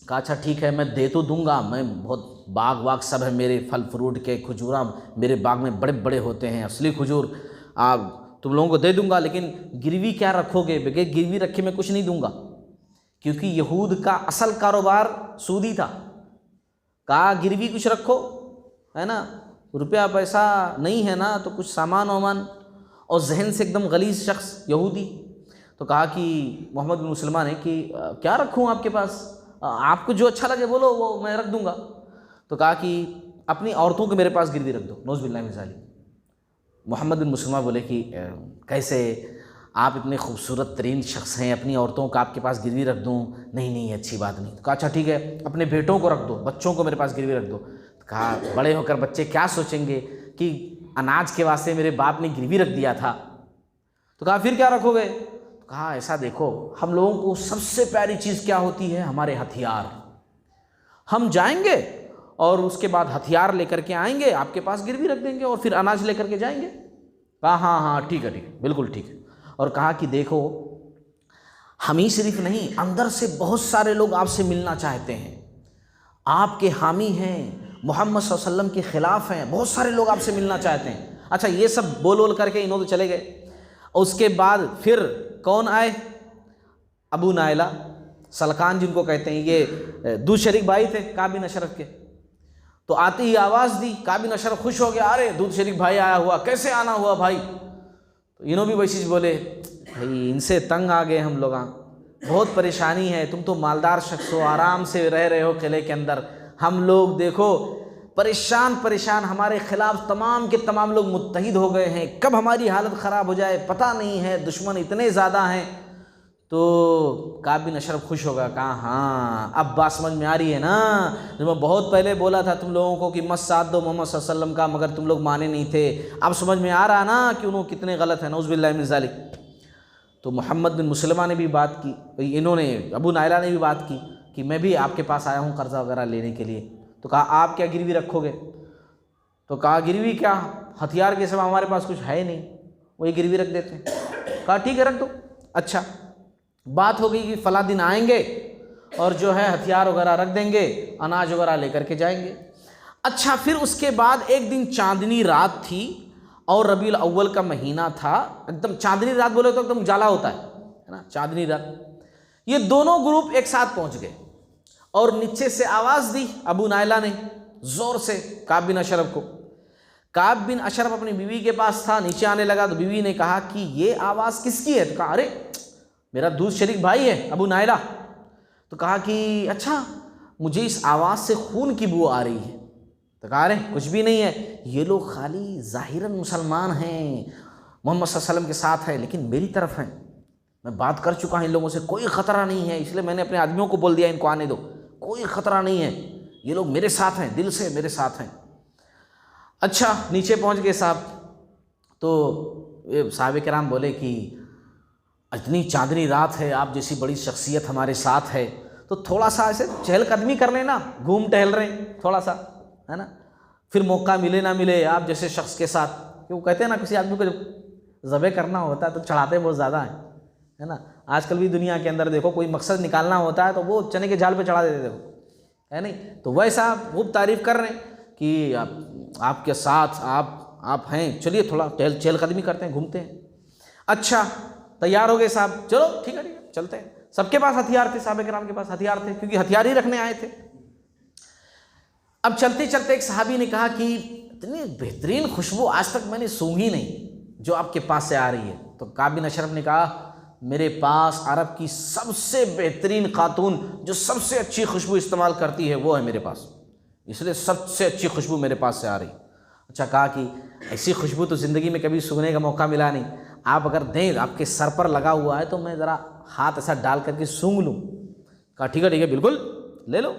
کہا اچھا ٹھیک ہے میں دے تو دوں گا، میں بہت باغ واغ سب ہے میرے، پھل فروٹ کے، کھجوراں میرے باغ میں بڑے بڑے ہوتے ہیں، اصلی کھجور، آپ تم لوگوں کو دے دوں گا، لیکن گروی کیا رکھو گے؟ بغیر گروی رکھے میں کچھ نہیں دوں گا، کیونکہ یہود کا اصل کاروبار سودی تھا۔ کہا گروی کچھ رکھو، ہے نا، روپیہ پیسہ نہیں ہے نا، تو کچھ سامان وامان، اور ذہن سے ایک دم غلیظ شخص یہودی۔ تو کہا کہ محمد بن مسلمہ نے کہ کیا رکھوں آپ کے پاس، آپ کو جو اچھا لگے بولو، وہ میں رکھ دوں گا۔ تو کہا کہ اپنی عورتوں کو میرے پاس گروی رکھ دو، نعوذ باللہ من ذالک۔ محمد بن مسلمہ بولے کہ کیسے، آپ اتنے خوبصورت ترین شخص ہیں، اپنی عورتوں کو آپ کے پاس گروی رکھ دوں؟ نہیں نہیں یہ اچھی بات نہیں۔ تو کہا اچھا ٹھیک ہے اپنے بیٹوں کو رکھ دو، بچوں کو میرے پاس گروی رکھ دو۔ تو کہا بڑے ہو کر بچے کیا سوچیں گے کہ اناج کے واسطے میرے باپ نے گروی رکھ دیا تھا۔ تو کہا پھر کیا رکھو گے؟ کہا ایسا دیکھو، ہم لوگوں کو سب سے پیاری چیز کیا ہوتی ہے؟ ہمارے ہتھیار۔ ہم جائیں گے اور اس کے بعد ہتھیار لے کر کے آئیں گے، آپ کے پاس گروی رکھ دیں گے اور پھر اناج لے کر کے جائیں گے۔ کہا ہاں ہاں ٹھیک ہے ٹھیک ہے بالکل ٹھیک ہے۔ اور کہا کہ دیکھو ہم ہی صرف نہیں، اندر سے بہت سارے لوگ آپ سے ملنا چاہتے ہیں، آپ کے حامی ہیں، محمد صلی اللہ علیہ وسلم کے خلاف ہیں، بہت سارے لوگ آپ سے ملنا چاہتے ہیں۔ اچھا یہ سب بول کر کے انہوں تو چلے گئے۔ اس کے بعد پھر کون آئے؟ ابو نائلہ سلکان جن کو کہتے ہیں، یہ دو شریک بھائی تھے کعب بن اشرف کے۔ تو آتے ہی آواز دی، کعب بن اشرف خوش ہو گیا، ارے دودھ شریک بھائی آیا ہوا، کیسے آنا ہوا بھائی؟ تو انہوں بھی ویسے بولے بھائی ان سے تنگ آ گئے ہم لوگ، بہت پریشانی ہے، تم تو مالدار شخص ہو، آرام سے رہ رہے ہو قلعے کے اندر، ہم لوگ دیکھو پریشان، ہمارے خلاف تمام کے تمام لوگ متحد ہو گئے ہیں، کب ہماری حالت خراب ہو جائے پتہ نہیں ہے، دشمن اتنے زیادہ ہیں۔ تو کعب بن اشرف خوش ہوگا، کہا ہاں اب بات سمجھ میں آ رہی ہے نا، جو میں بہت پہلے بولا تھا تم لوگوں کو کہ مت ساتھ دو محمد صلی اللہ علیہ وسلم کا، مگر تم لوگ مانے نہیں تھے، اب سمجھ میں آ رہا نا کہ انہوں کتنے غلط ہیں، نعوذ باللہ من ذالک۔ تو محمد بن مسلمہ نے بھی بات کی، انہوں نے ابو نائلہ نے بھی بات کی کہ میں بھی آپ کے پاس آیا ہوں قرضہ وغیرہ لینے کے لیے۔ تو کہا آپ کیا گروی رکھو گے؟ تو کہا گروی کیا، ہتھیار کے سوا ہمارے پاس کچھ ہے نہیں، وہی گروی رکھ دیتے ہیں۔ کہا ٹھیک ہے رکھ دو۔ اچھا بات ہو گئی کہ فلاں دن آئیں گے اور جو ہے ہتھیار وغیرہ رکھ دیں گے، اناج وغیرہ لے کر کے جائیں گے۔ اچھا پھر اس کے بعد ایک دن چاندنی رات تھی اور ربیع الاول کا مہینہ تھا، ایک دم چاندنی رات بولے تو ایک دم اجالا ہوتا ہے نا، چاندنی رات۔ یہ دونوں گروپ ایک ساتھ پہنچ گئے اور نیچے سے آواز دی ابو نائلہ نے زور سے کعب بن اشرف کو۔ کعب بن اشرف اپنی بیوی کے پاس تھا، نیچے آنے لگا تو بیوی نے کہا کہ یہ آواز کس کی ہے؟ تو کہا ارے میرا دوست شریک بھائی ہے ابو نائلہ۔ تو کہا کہ اچھا مجھے اس آواز سے خون کی بو آ رہی ہے۔ تو کہا ارے کچھ بھی نہیں ہے، یہ لوگ خالی ظاہراً مسلمان ہیں، محمد صلی اللہ علیہ وسلم کے ساتھ ہے، لیکن میری طرف ہیں، میں بات کر چکا ہوں ان لوگوں سے، کوئی خطرہ نہیں ہے، اس لیے میں نے اپنے آدمیوں کو بول دیا ان کو آنے دو، کوئی خطرہ نہیں ہے، یہ لوگ میرے ساتھ ہیں، دل سے میرے ساتھ ہیں۔ اچھا نیچے پہنچ گئے صاحب، تو صحابہ کرام بولے کہ اتنی چاندنی رات ہے، آپ جیسی بڑی شخصیت ہمارے ساتھ ہے، تو تھوڑا سا ایسے چہل قدمی کر لینا، گھوم ٹہل رہے ہیں تھوڑا سا، ہے نا، پھر موقع ملے نہ ملے آپ جیسے شخص کے ساتھ، کہ وہ کہتے ہیں نا کسی آدمی کو جب ذبح کرنا ہوتا ہے تو چڑھاتے بہت زیادہ ہیں، ہے نا۔ آج کل بھی دنیا کے اندر دیکھو کوئی مقصد نکالنا ہوتا ہے تو وہ چنے کے جھال پہ چڑھا دیتے تھے، ہے نہیں، تو ویسا خوب تعریف کر رہے ہیں کہ آپ کے ساتھ آپ ہیں، چلیے تھوڑا چہل قدمی کرتے ہیں، گھومتے ہیں۔ اچھا تیار ہو گئے صاحب، چلو ٹھیک ہے چلتے ہیں۔ سب کے پاس ہتھیار تھے، صحابہ کرام کے پاس ہتھیار تھے، کیونکہ ہتھیار ہی رکھنے آئے تھے۔ اب چلتے چلتے ایک صحابی نے کہا کہ اتنی بہترین خوشبو آج تک میں نے سونگھی نہیں جو آپ کے پاس سے آ رہی ہے۔ تو کعب بن اشرف نے کہا میرے پاس عرب کی سب سے بہترین خاتون جو سب سے اچھی خوشبو استعمال کرتی ہے وہ ہے میرے پاس، اس لیے سب سے اچھی خوشبو میرے پاس سے آ رہی۔ اچھا کہا کہ ایسی خوشبو تو زندگی میں کبھی سونگھنے کا موقع ملا نہیں، آپ اگر دیں آپ کے سر پر لگا ہوا ہے تو میں ذرا ہاتھ ایسا ڈال کر کے سونگھ لوں۔ کہا ٹھیک ہے بالکل لے لو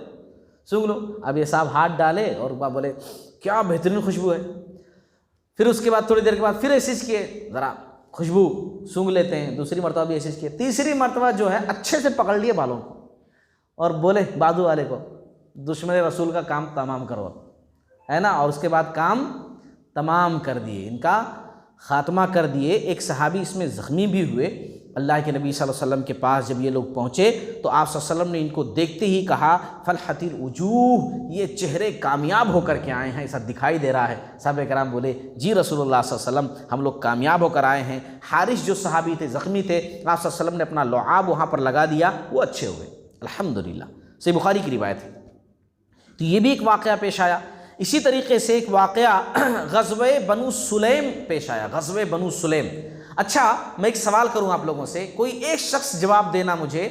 سونگھ لو۔ اب یہ صاحب ہاتھ ڈالے اور بولے کیا بہترین خوشبو ہے۔ پھر اس کے بعد تھوڑی دیر کے بعد پھر ایسیز کیے، ذرا خوشبو سونگھ لیتے ہیں، دوسری مرتبہ بھی ایسیز کیے، تیسری مرتبہ جو ہے اچھے سے پکڑ لیے بالوں کو اور بولے بازو والے کو دشمن رسول کا کام تمام کرو، ہے نا، اور اس کے بعد کام تمام کر دیے، ان کا خاتمہ کر دیے۔ ایک صحابی اس میں زخمی بھی ہوئے۔ اللہ کے نبی صلی اللہ علیہ وسلم کے پاس جب یہ لوگ پہنچے تو آپ صلی اللہ علیہ وسلم نے ان کو دیکھتے ہی کہا فلحت الوجوہ، یہ چہرے کامیاب ہو کر کے آئے ہیں، ایسا دکھائی دے رہا ہے۔ صحابہ کرام بولے جی رسول اللہ صلی اللہ علیہ وسلم ہم لوگ کامیاب ہو کر آئے ہیں۔ حارث جو صحابی تھے زخمی تھے، آپ صلی اللہ علیہ وسلم نے اپنا لعاب وہاں پر لگا دیا، وہ اچھے ہوئے الحمدللہ۔ صحیح بخاری کی روایت ہے۔ تو یہ بھی ایک واقعہ پیش آیا۔ اسی طریقے سے ایک واقعہ غزوہ بنو سلیم پیش آیا، غزوہ بنو سلیم۔ اچھا میں ایک سوال کروں آپ لوگوں سے، کوئی ایک شخص جواب دینا مجھے،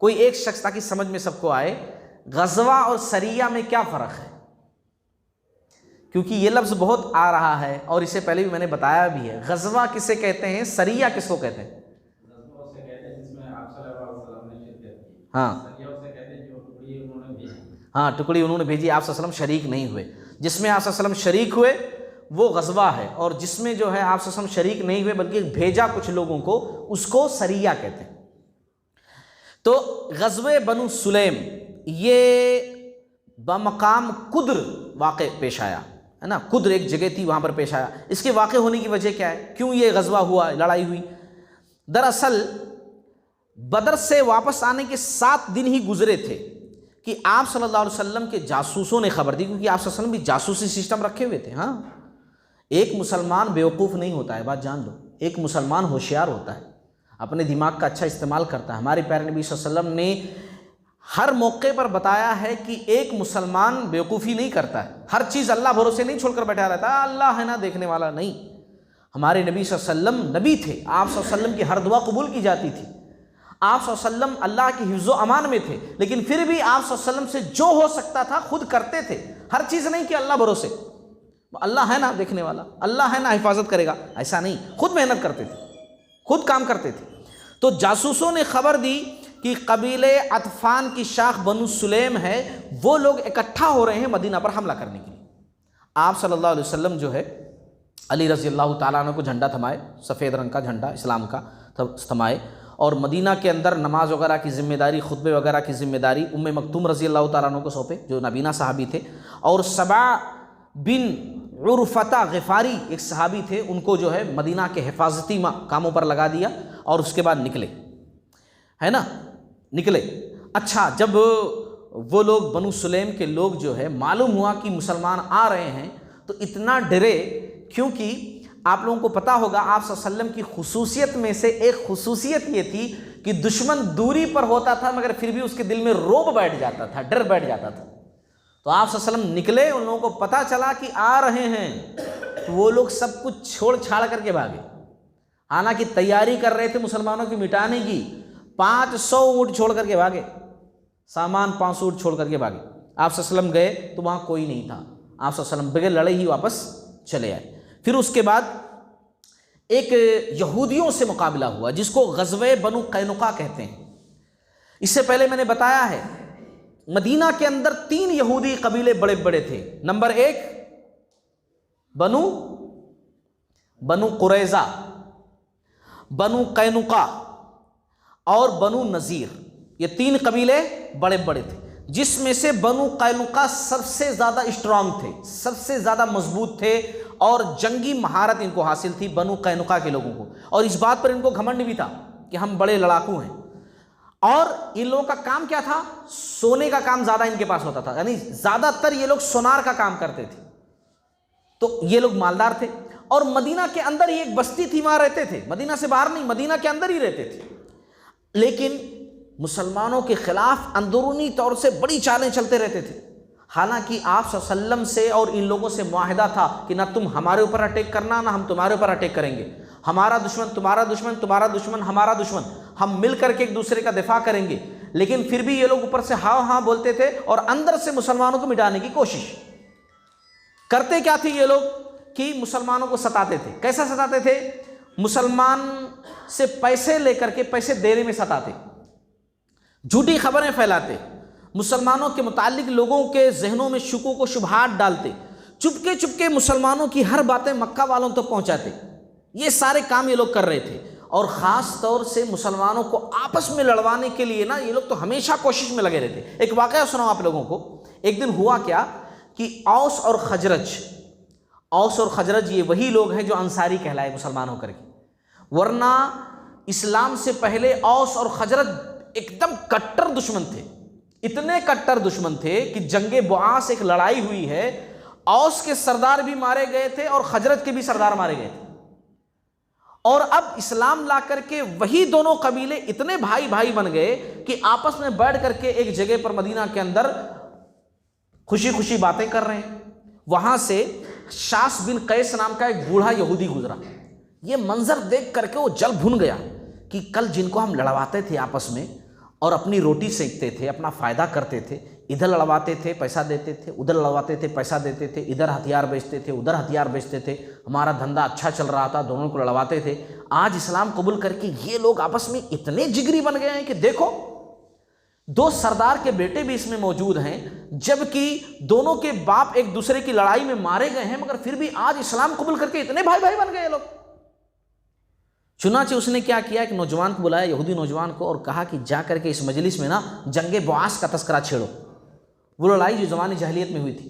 کوئی ایک شخص، تاکہ سمجھ میں سب کو آئے، غزوہ اور سریہ میں کیا فرق ہے؟ کیونکہ یہ لفظ بہت آ رہا ہے اور اسے پہلے بھی میں نے بتایا بھی ہے۔ غزوہ کسے کہتے ہیں، سریہ کس کو کہتے ہیں؟ غزوہ اسے کہتے ہیں جس میں آپ صلی اللہ علیہ وسلم نے شرکت کی، ہاں سریہ اسے کہتے ہیں جو ٹکڑی انہوں نے بھیجی، ہاں ٹکڑی انہوں نے بھیجی، آپ صلی اللہ علیہ وسلم شریک نہیں ہوئے۔ جس میں آپ صلی اللہ علیہ وسلم شریک ہوئے وہ غزوہ ہے، اور جس میں جو ہے آپ صلی اللہ علیہ وسلم شریک نہیں ہوئے بلکہ بھیجا کچھ لوگوں کو، اس کو سریہ کہتے ہیں۔ تو غزوہ بنو سلیم یہ بمقام قدر واقع پیش آیا، ہے نا، قدر ایک جگہ تھی وہاں پر پیش آیا۔ اس کے واقع ہونے کی وجہ کیا ہے، کیوں یہ غزوہ ہوا، لڑائی ہوئی؟ دراصل بدر سے واپس آنے کے 7 دن ہی گزرے تھے کہ آپ صلی اللہ علیہ وسلم کے جاسوسوں نے خبر دی، کیونکہ آپ صلی اللہ علیہ وسلم بھی جاسوسی سسٹم رکھے ہوئے تھے۔ ہاں ایک مسلمان بیوقوف نہیں ہوتا ہے، بات جان لو، ایک مسلمان ہوشیار ہوتا ہے، اپنے دماغ کا اچھا استعمال کرتا ہے۔ ہمارے پیارے نبی صلی اللہ علیہ وسلم نے ہر موقع پر بتایا ہے کہ ایک مسلمان بیوقوفی نہیں کرتا ہے، ہر چیز اللہ بھروسے نہیں چھوڑ کر بیٹھا رہتا ہے، اللہ ہے نا دیکھنے والا، نہیں۔ ہمارے نبی صلی اللہ علیہ وسلم نبی تھے، آپ صلی اللہ علیہ وسلم کی ہر دعا قبول کی جاتی تھی، آپ صلی اللہ علیہ وسلم اللہ کی حفظ و امان میں تھے، لیکن پھر بھی آپ صلی اللہ علیہ وسلم سے جو ہو سکتا تھا خود کرتے تھے، ہر چیز نہیں کہ اللہ بھروسے، اللہ ہے نا دیکھنے والا، اللہ ہے نا حفاظت کرے گا، ایسا نہیں، خود محنت کرتے تھے، خود کام کرتے تھے۔ تو جاسوسوں نے خبر دی کہ قبیلے عطفان کی شاخ بنو سلیم ہے، وہ لوگ اکٹھا ہو رہے ہیں مدینہ پر حملہ کرنے کے لیے۔ آپ صلی اللہ علیہ وسلم جو ہے علی رضی اللہ تعالیٰ عنہ کو جھنڈا تھمائے، سفید رنگ کا جھنڈا اسلام کا تھمائے، اور مدینہ کے اندر نماز وغیرہ کی ذمہ داری، خطبے وغیرہ کی ذمہ داری ام مکتوم رضی اللہ تعالیٰ عنہ کو سونپے، جو نابینا صحابی تھے، اور سبع بن عرفتہ غفاری ایک صحابی تھے، ان کو جو ہے مدینہ کے حفاظتی کاموں پر لگا دیا، اور اس کے بعد نکلے، ہے نا، نکلے۔ اچھا، جب وہ لوگ بنو سلیم کے لوگ جو ہے معلوم ہوا کہ مسلمان آ رہے ہیں تو اتنا ڈرے، کیونکہ آپ لوگوں کو پتا ہوگا آپ صلی اللہ علیہ وسلم کی خصوصیت میں سے ایک خصوصیت یہ تھی کہ دشمن دوری پر ہوتا تھا مگر پھر بھی اس کے دل میں روب بیٹھ جاتا تھا، ڈر بیٹھ جاتا تھا۔ تو آپ صلی اللہ علیہ وسلم نکلے، ان لوگوں کو پتا چلا کہ آ رہے ہیں، تو وہ لوگ سب کچھ چھوڑ چھاڑ کر کے بھاگے، حالانکہ تیاری کر رہے تھے مسلمانوں کی مٹانے کی۔ 500 اونٹ چھوڑ کر کے بھاگے، سامان 500 اونٹ چھوڑ کر کے بھاگے۔ آپ صلی اللہ علیہ وسلم گئے تو وہاں کوئی نہیں تھا، آپ صلی اللہ علیہ وسلم بغیر لڑے ہی واپس چلے آئے۔ پھر اس کے بعد ایک یہودیوں سے مقابلہ ہوا جس کو غزوہ بنو قینقاع کہتے ہیں۔ اس سے پہلے میں نے بتایا ہے مدینہ کے اندر 3 یہودی قبیلے بڑے بڑے تھے۔ نمبر 1 بنو قریظہ، بنو قینقاع اور بنو نذیر، یہ 3 قبیلے بڑے بڑے تھے، جس میں سے بنو قینقاع سب سے زیادہ اسٹرانگ تھے، سب سے زیادہ مضبوط تھے، اور جنگی مہارت ان کو حاصل تھی بنو قینقاع کے لوگوں کو، اور اس بات پر ان کو گھمنڈ بھی تھا کہ ہم بڑے لڑاکو ہیں۔ اور ان لوگوں کا کام کیا تھا؟ سونے کا کام زیادہ ان کے پاس ہوتا تھا، یعنی زیادہ تر یہ لوگ سونار کا کام کرتے تھے، تو یہ لوگ مالدار تھے۔ اور مدینہ کے اندر ہی ایک بستی تھی، وہاں رہتے تھے، مدینہ سے باہر نہیں، مدینہ کے اندر ہی رہتے تھے، لیکن مسلمانوں کے خلاف اندرونی طور سے بڑی چالیں چلتے رہتے تھے۔ حالانکہ آپ صلی اللہ علیہ وسلم سے اور ان لوگوں سے معاہدہ تھا کہ نہ تم ہمارے اوپر اٹیک کرنا، نہ ہم تمہارے اوپر اٹیک کریں گے، ہمارا دشمن تمہارا دشمن، تمہارا دشمن ہمارا دشمن، ہم مل کر کے ایک دوسرے کا دفاع کریں گے۔ لیکن پھر بھی یہ لوگ اوپر سے ہاں ہاں بولتے تھے اور اندر سے مسلمانوں کو مٹانے کی کوشش کرتے۔ کیا تھے یہ لوگ کہ مسلمانوں کو ستاتے تھے۔ کیسا ستاتے تھے؟ مسلمان سے پیسے لے کر کے، پیسے دینے میں ستاتے، جھوٹی خبریں پھیلاتے، مسلمانوں کے متعلق لوگوں کے ذہنوں میں شکوک و شبہات ڈالتے، چپکے چپکے مسلمانوں کی ہر باتیں مکہ والوں تک پہنچاتے۔ یہ سارے کام یہ لوگ کر رہے تھے، اور خاص طور سے مسلمانوں کو آپس میں لڑوانے کے لیے نا یہ لوگ تو ہمیشہ کوشش میں لگے رہتے۔ ایک واقعہ سناؤں آپ لوگوں کو۔ ایک دن ہوا کیا کہ اوس اور خزرج یہ وہی لوگ ہیں جو انصاری کہلائے مسلمان ہو کر کے، ورنہ اسلام سے پہلے اوس اور خزرج ایک دم کٹر دشمن تھے، اتنے کٹر دشمن تھے کہ جنگ بعاث ایک لڑائی ہوئی ہے، اوس کے سردار بھی مارے گئے تھے اور خزرج کے بھی سردار مارے گئے تھے، اور اب اسلام لا کر کے وہی دونوں قبیلے اتنے بھائی بھائی بن گئے کہ آپس میں بیٹھ کر کے ایک جگہ پر مدینہ کے اندر خوشی خوشی باتیں کر رہے ہیں۔ وہاں سے شاس بن قیس نام کا ایک بوڑھا یہودی گزرا، یہ منظر دیکھ کر کے وہ جل بھن گیا کہ کل جن کو ہم لڑواتے تھے آپس میں اور اپنی روٹی سینکتے تھے، اپنا فائدہ کرتے تھے، ادھر لڑواتے تھے پیسہ دیتے تھے، ادھر لڑواتے تھے پیسہ دیتے تھے، ادھر ہتھیار بیچتے تھے ادھر ہتھیار بیچتے تھے، ہمارا دھندا اچھا چل رہا تھا، دونوں کو لڑواتے تھے، آج اسلام قبول کر کے یہ لوگ آپس میں اتنے جگری بن گئے ہیں کہ دیکھو 2 سردار کے بیٹے بھی اس میں موجود ہیں، جبکہ دونوں کے باپ ایک دوسرے کی لڑائی میں مارے گئے ہیں، مگر پھر بھی آج اسلام قبول کر کے اتنے بھائی بھائی بن گئے لوگ۔ چنانچہ اس نے کیا کیا، ایک نوجوان کو بلایا، یہودی نوجوان کو، اور کہا کہ جا کر کے اس مجلس میں نا جنگ بعاث کا تذکرہ چھیڑو، وہ لڑائی جو زمانے جاہلیت میں ہوئی تھی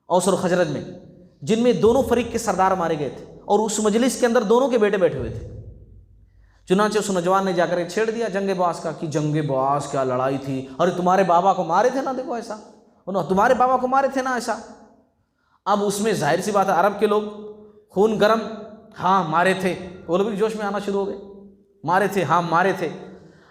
اوس اور خزرج میں، جن میں دونوں فریق کے سردار مارے گئے تھے، اور اس مجلس کے اندر دونوں کے بیٹے بیٹھے ہوئے تھے۔ چنانچہ اس نوجوان نے جا کر کے چھیڑ دیا جنگ بعاث کا، کہ جنگ بعاث کیا لڑائی تھی، اور تمہارے بابا کو مارے تھے نا، دیکھو ایسا، تمہارے بابا کو مارے تھے نا ایسا۔ اب اس میں ظاہر سی بات ہے عرب کے لوگ خون گرم، ہاں مارے تھے، وہ لوگ بھی جوش میں آنا شروع ہو گئے، مارے تھے ہاں مارے تھے۔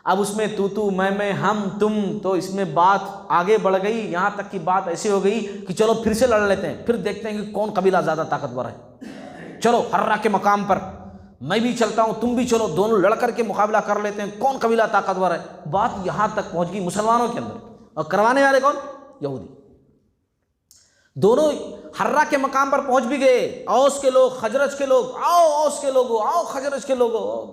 اب اس میں تو میں ہم تم، تو اس میں بات آگے بڑھ گئی، یہاں تک کہ بات ایسی ہو گئی کہ چلو پھر سے لڑ لیتے ہیں، پھر دیکھتے ہیں کہ کون قبیلہ زیادہ طاقتور ہے، چلو حرہ کے مقام پر میں بھی چلتا ہوں تم بھی چلو، دونوں لڑ کر کے مقابلہ کر لیتے ہیں کون قبیلہ طاقتور ہے۔ بات یہاں تک پہنچ گئی مسلمانوں کے اندر، اور کروانے والے کون؟ یہودی۔ دونوں حرہ کے مقام پر پہنچ بھی گئے، اوس کے لوگ خزرج کے لوگ، آؤ اوس کے لوگوں، آؤ خزرج کے لوگوں،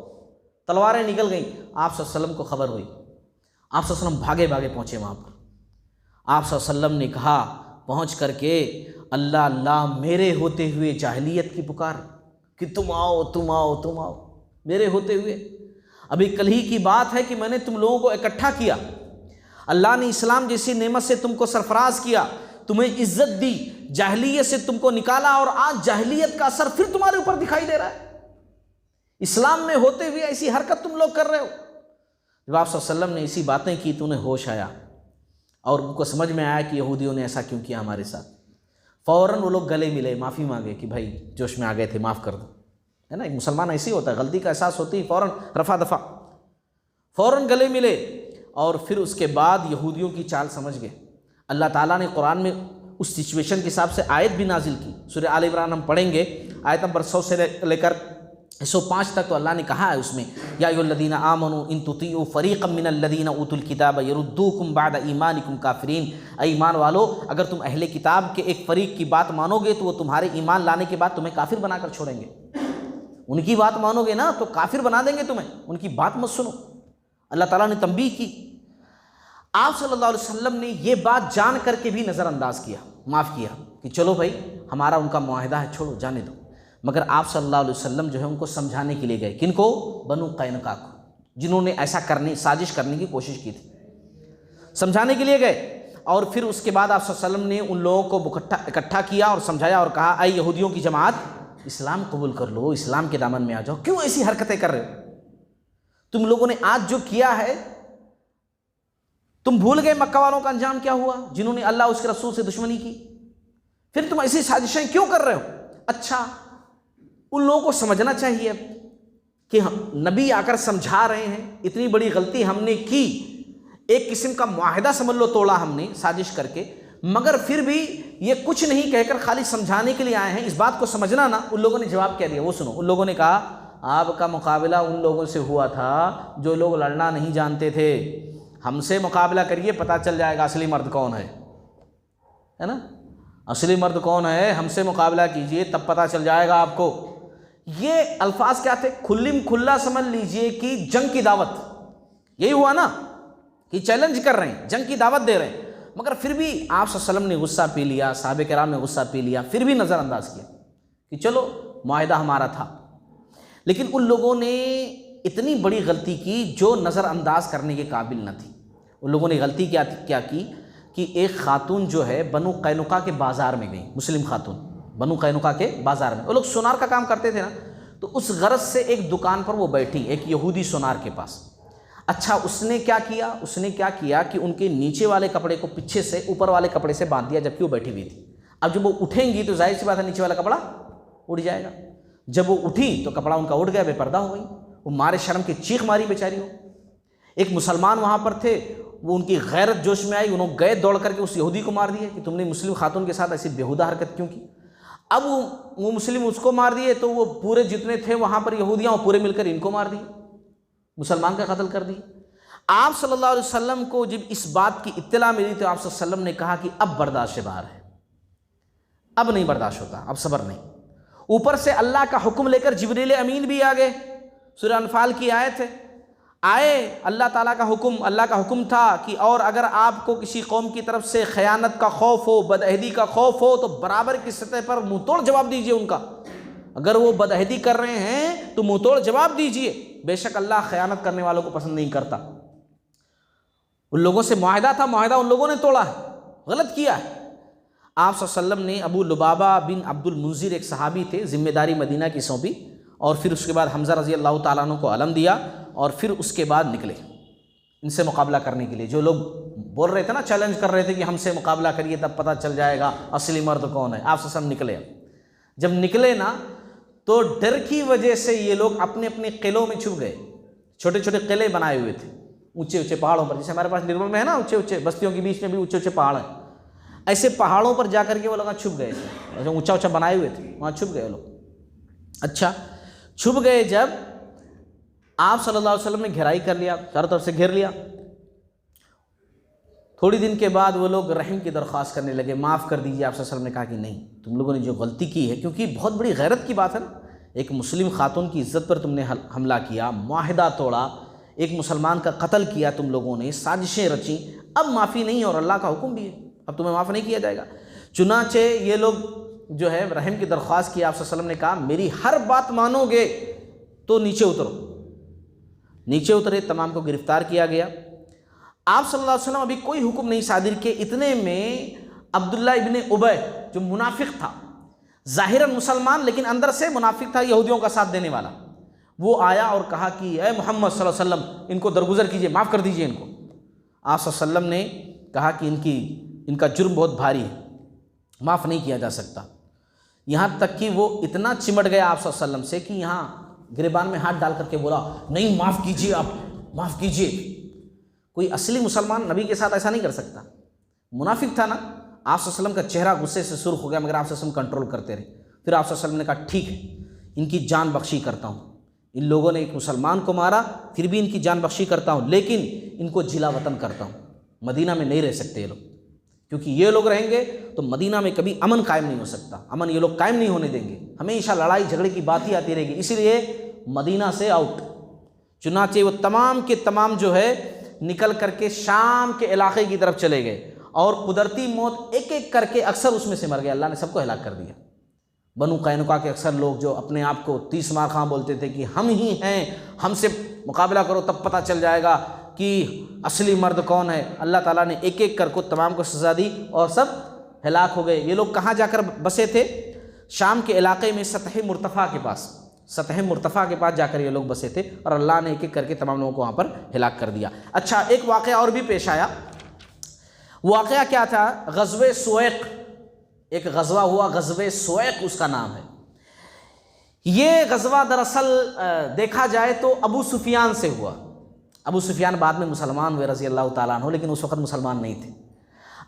تلواریں نکل گئیں. آپ صلی اللہ علیہ وسلم کو خبر ہوئی. آپ صلی اللہ علیہ وسلم بھاگے بھاگے پہنچے وہاں پر. آپ صلی اللہ علیہ وسلم نے کہا پہنچ کر کے اللہ اللہ میرے ہوتے ہوئے جاہلیت کی پکار کہ تم آؤ تم آؤ تم آؤ. میرے ہوتے ہوئے ابھی کل ہی کی بات ہے کہ میں نے تم لوگوں کو اکٹھا کیا, اللہ نے اسلام جیسی نعمت سے تم کو سرفراز کیا, تمہیں عزت دی, جاہلیت سے تم کو نکالا, اور آج جاہلیت کا اثر پھر تمہارے اوپر دکھائی دے رہا ہے. اسلام میں ہوتے ہوئے ایسی حرکت تم لوگ کر رہے ہو. جب آپ صلی اللہ علیہ وسلم نے ایسی باتیں کی تو انہیں ہوش آیا اور ان کو سمجھ میں آیا کہ یہودیوں نے ایسا کیوں کیا ہمارے ساتھ. فوراً وہ لوگ گلے ملے, معافی مانگے کہ بھائی جوش میں آ گئے تھے, معاف کر دو. ہے نا, ایک مسلمان ایسے ہی ہوتا ہے, غلطی کا احساس ہوتی ہے فوراً رفع دفع, فوراً گلے ملے. اور پھر اس کے بعد یہودیوں کی چال سمجھ گئے. اللہ تعالیٰ نے قرآن میں اس سچویشن کے حساب سے آیت بھی نازل کی. سورہ آل عمران ہم پڑھیں گے, آیت نمبر 100 سے لے کر 105 تک. تو اللہ نے کہا ہے اس میں, یا ایھا الذین آمنوا ان تطیعوا فریقا من الذین اوتوا الکتاب یردوکم بعد ایمانکم کافرین. اے ایمان والو, اگر تم اہل کتاب کے ایک فریق کی بات مانو گے تو وہ تمہارے ایمان لانے کے بعد تمہیں کافر بنا کر چھوڑیں گے. ان کی بات مانو گے نا تو کافر بنا دیں گے تمہیں, ان کی بات مت سنو. اللہ تعالیٰ نے تنبیہ کی. آپ صلی اللہ علیہ وسلم نے یہ بات جان کر کے بھی نظر انداز کیا, معاف کیا کہ چلو بھائی ہمارا ان کا معاہدہ ہے, چھوڑو جانے دو. مگر آپ صلی اللہ علیہ وسلم جو ہے ان کو سمجھانے کے لیے گئے. کن کو؟ بنو قینقاع کو, جنہوں نے ایسا سازش کرنے کی کوشش کی تھی. سمجھانے کے لیے گئے اور پھر اس کے بعد آپ صلی اللہ علیہ وسلم نے ان لوگوں کو اکٹھا کیا اور سمجھایا اور کہا, اے یہودیوں کی جماعت, اسلام قبول کر لو, اسلام کے دامن میں آ جاؤ. کیوں ایسی حرکتیں کر رہے ہو؟ تم لوگوں نے آج جو کیا ہے, تم بھول گئے مکہ والوں کا انجام کیا ہوا جنہوں نے اللہ اس کے رسول سے دشمنی کی. پھر تم ایسی سازشیں کیوں کر رہے ہو؟ اچھا, ان لوگوں کو سمجھنا چاہیے کہ نبی آ کر سمجھا رہے ہیں, اتنی بڑی غلطی ہم نے کی, ایک قسم کا معاہدہ سمجھ لو توڑا ہم نے سازش کر کے, مگر پھر بھی یہ کچھ نہیں کہہ کر خالی سمجھانے کے لیے آئے ہیں, اس بات کو سمجھنا نا. ان لوگوں نے جواب کیا دیا, وہ سنو. ان لوگوں نے کہا آپ کا مقابلہ ان لوگوں سے ہوا تھا جو لوگ لڑنا نہیں جانتے تھے, ہم سے مقابلہ کریے, پتہ چل جائے گا اصلی مرد کون ہے نا, اصلی مرد کون ہے, ہم سے مقابلہ کیجئے تب پتہ چل جائے گا آپ کو. یہ الفاظ کیا تھے؟ کھلم کھلا سمجھ لیجئے کہ جنگ کی دعوت. یہی ہوا نا کہ چیلنج کر رہے ہیں, جنگ کی دعوت دے رہے ہیں. مگر پھر بھی آپ صلی اللہ علیہ وسلم نے غصہ پی لیا, صحابہ کرام نے غصہ پی لیا, پھر بھی نظر انداز کیا کہ چلو معاہدہ ہمارا تھا. لیکن ان لوگوں نے اتنی بڑی غلطی کی جو نظر انداز کرنے کے قابل نہ تھی. ان لوگوں نے غلطی کیا کی کہ ایک خاتون جو ہے بنو قینقاع کے بازار میں گئی, مسلم خاتون بنو قینقاع کے بازار میں. وہ لوگ سونار کا کام کرتے تھے نا, تو اس غرض سے ایک دکان پر وہ بیٹھی, ایک یہودی سونار کے پاس. اچھا, اس نے کیا کیا کہ ان کے نیچے والے کپڑے کو پیچھے سے اوپر والے کپڑے سے باندھ دیا جبکہ وہ بیٹھی ہوئی تھی. اب جب وہ اٹھیں گی تو ظاہر سی بات ہے نیچے والا کپڑا اڑ جائے گا. جب وہ اٹھی تو کپڑا ان کا اڑ گیا, بے پردہ ہو گئی. وہ مارے شرم کے چیخ ماری بیچاری ہو. ایک مسلمان وہاں پر تھے, وہ ان کی غیرت جوش میں آئی, انہوں گئے دوڑ کر کے اس یہودی کو مار دیے کہ تم نے مسلم خاتون کے ساتھ ایسی بیہودہ حرکت کیوں کی. اب وہ مسلم اس کو مار دیے تو وہ پورے جتنے تھے وہاں پر یہودیاں, وہ پورے مل کر ان کو مار دیے, مسلمان کا قتل کر دیے. آپ صلی اللہ علیہ وسلم کو جب اس بات کی اطلاع ملی تو آپ صلی اللہ علیہ وسلم نے کہا کہ اب برداشت سے باہر ہے, اب نہیں برداشت ہوتا, اب صبر نہیں. اوپر سے اللہ کا حکم لے کر جبریل امین بھی آ گئے. سورہ انفال کی آیت ہے, آئے اللہ تعالیٰ کا حکم. اللہ کا حکم تھا کہ اور اگر آپ کو کسی قوم کی طرف سے خیانت کا خوف ہو, بدعہدی کا خوف ہو, تو برابر کی سطح پر منہ توڑ جواب دیجئے ان کا. اگر وہ بدعہدی کر رہے ہیں تو منہ توڑ جواب دیجئے, بے شک اللہ خیانت کرنے والوں کو پسند نہیں کرتا. ان لوگوں سے معاہدہ تھا, معاہدہ ان لوگوں نے توڑا ہے, غلط کیا ہے. آپ صلی اللہ علیہ وسلم نے ابو لبابہ بن عبد المنذر ایک صحابی تھے, ذمہ داری مدینہ کی سونپی, اور پھر اس کے بعد حمزہ رضی اللہ تعالیٰ عنہ کو علم دیا, اور پھر اس کے بعد نکلے ان سے مقابلہ کرنے کے لیے. جو لوگ بول رہے تھے نا, چیلنج کر رہے تھے کہ ہم سے مقابلہ کریے تب پتہ چل جائے گا اصلی مرد کون ہے, آپ صلی اللہ علیہ وسلم نکلے. جب نکلے نا تو ڈر کی وجہ سے یہ لوگ اپنے اپنے قلعوں میں چھپ گئے. چھوٹے چھوٹے قلعے بنائے ہوئے تھے اونچے اونچے پہاڑوں پر, جیسے ہمارے پاس نرمل میں ہے نا اونچے اونچے بستیوں کے بیچ میں بھی اونچے اونچے پہاڑ ہیں, ایسے پہاڑوں پر جا کر کے وہ لوگ چھپ گئے تھے. ایسے اونچا اونچا بنائے ہوئے تھے, وہاں چھپ گئے وہ لوگ. اچھا, چھپ گئے. جب آپ صلی اللہ علیہ وسلم نے گھیرائی کر لیا, چاروں طرف سے گھیر لیا, تھوڑی دن کے بعد وہ لوگ رحم کی درخواست کرنے لگے, معاف کر دیجیے. آپ صلی اللہ علیہ وسلم نے کہا کہ نہیں, تم لوگوں نے جو غلطی کی ہے, کیونکہ بہت بڑی غیرت کی بات ہے نا ایک مسلم خاتون کی عزت پر تم نے حملہ کیا، معاہدہ توڑا، ایک مسلمان کا قتل کیا تم لوگوں نے، سازشیں رچیں، اب معافی نہیں ہے اور اللہ کا حکم بھی ہے، اب تمہیں معاف نہیں کیا جائے گا۔ چنانچہ یہ لوگ جو ہے رحم کی درخواست کی، آپ صلی اللہ علیہ وسلم نے کہا میری ہر بات مانو گے تو نیچے اترو۔ نیچے اترے، تمام کو گرفتار کیا گیا۔ آپ صلی اللہ علیہ وسلم ابھی کوئی حکم نہیں صادر کیے، اتنے میں عبداللہ ابن ابی جو منافق تھا، ظاہراً مسلمان لیکن اندر سے منافق تھا، یہودیوں کا ساتھ دینے والا، وہ آیا اور کہا کہ اے محمد صلی اللہ علیہ وسلم ان کو درگزر کیجئے، معاف کر دیجئے ان کو۔ آپ صلی اللہ علیہ وسلم نے کہا کہ ان کا جرم بہت بھاری ہے، معاف نہیں کیا جا سکتا۔ یہاں تک کہ وہ اتنا چمٹ گیا آپ صلی اللہ علیہ وسلم سے کہ یہاں گریبان میں ہاتھ ڈال کر کے بولا نہیں معاف کیجئے، آپ معاف کیجئے۔ کوئی اصلی مسلمان نبی کے ساتھ ایسا نہیں کر سکتا، منافق تھا نا۔ آپ صلی اللہ علیہ وسلم کا چہرہ غصے سے سرخ ہو گیا، مگر آپ صلی اللہ علیہ وسلم کنٹرول کرتے رہے۔ پھر آپ صلی اللہ علیہ وسلم نے کہا ٹھیک ہے، ان کی جان بخشی کرتا ہوں، ان لوگوں نے ایک مسلمان کو مارا، پھر بھی ان کی جان بخشی کرتا ہوں، لیکن ان کو جلا وطن کرتا ہوں، مدینہ میں نہیں رہ سکتے یہ لوگ، کیونکہ یہ لوگ رہیں گے تو مدینہ میں کبھی امن قائم نہیں ہو سکتا، امن یہ لوگ قائم نہیں ہونے دیں گے، ہمیشہ لڑائی جھگڑے کی بات ہی آتی رہے گی، اسی لیے مدینہ سے آؤٹ۔ چنانچہ وہ تمام کے تمام جو ہے نکل کر کے شام کے علاقے کی طرف چلے گئے، اور قدرتی موت ایک ایک کر کے اکثر اس میں سے مر گئے، اللہ نے سب کو ہلاک کر دیا۔ بنو قینقاع کے اکثر لوگ جو اپنے آپ کو 30 مار خاں بولتے تھے کہ ہم ہی ہیں، ہم سے مقابلہ کرو تب پتہ چل جائے گا کہ اصلی مرد کون ہے، اللہ تعالیٰ نے ایک ایک کر کو تمام کو سزا دی اور سب ہلاک ہو گئے۔ یہ لوگ کہاں جا کر بسے تھے؟ شام کے علاقے میں سطح مرتفع کے پاس، سطح مرتفع کے پاس جا کر یہ لوگ بسے تھے، اور اللہ نے ایک ایک کر کے تمام لوگوں کو وہاں پر ہلاک کر دیا۔ اچھا، ایک واقعہ اور بھی پیش آیا۔ واقعہ کیا تھا؟ غزوہ سویق، ایک غزوہ ہوا، غزوہ سویق اس کا نام ہے۔ یہ غزوہ دراصل دیکھا جائے تو ابو سفیان سے ہوا۔ ابو سفیان بعد میں مسلمان ہوئے رضی اللہ تعالیٰ عنہ، لیکن اس وقت مسلمان نہیں تھے۔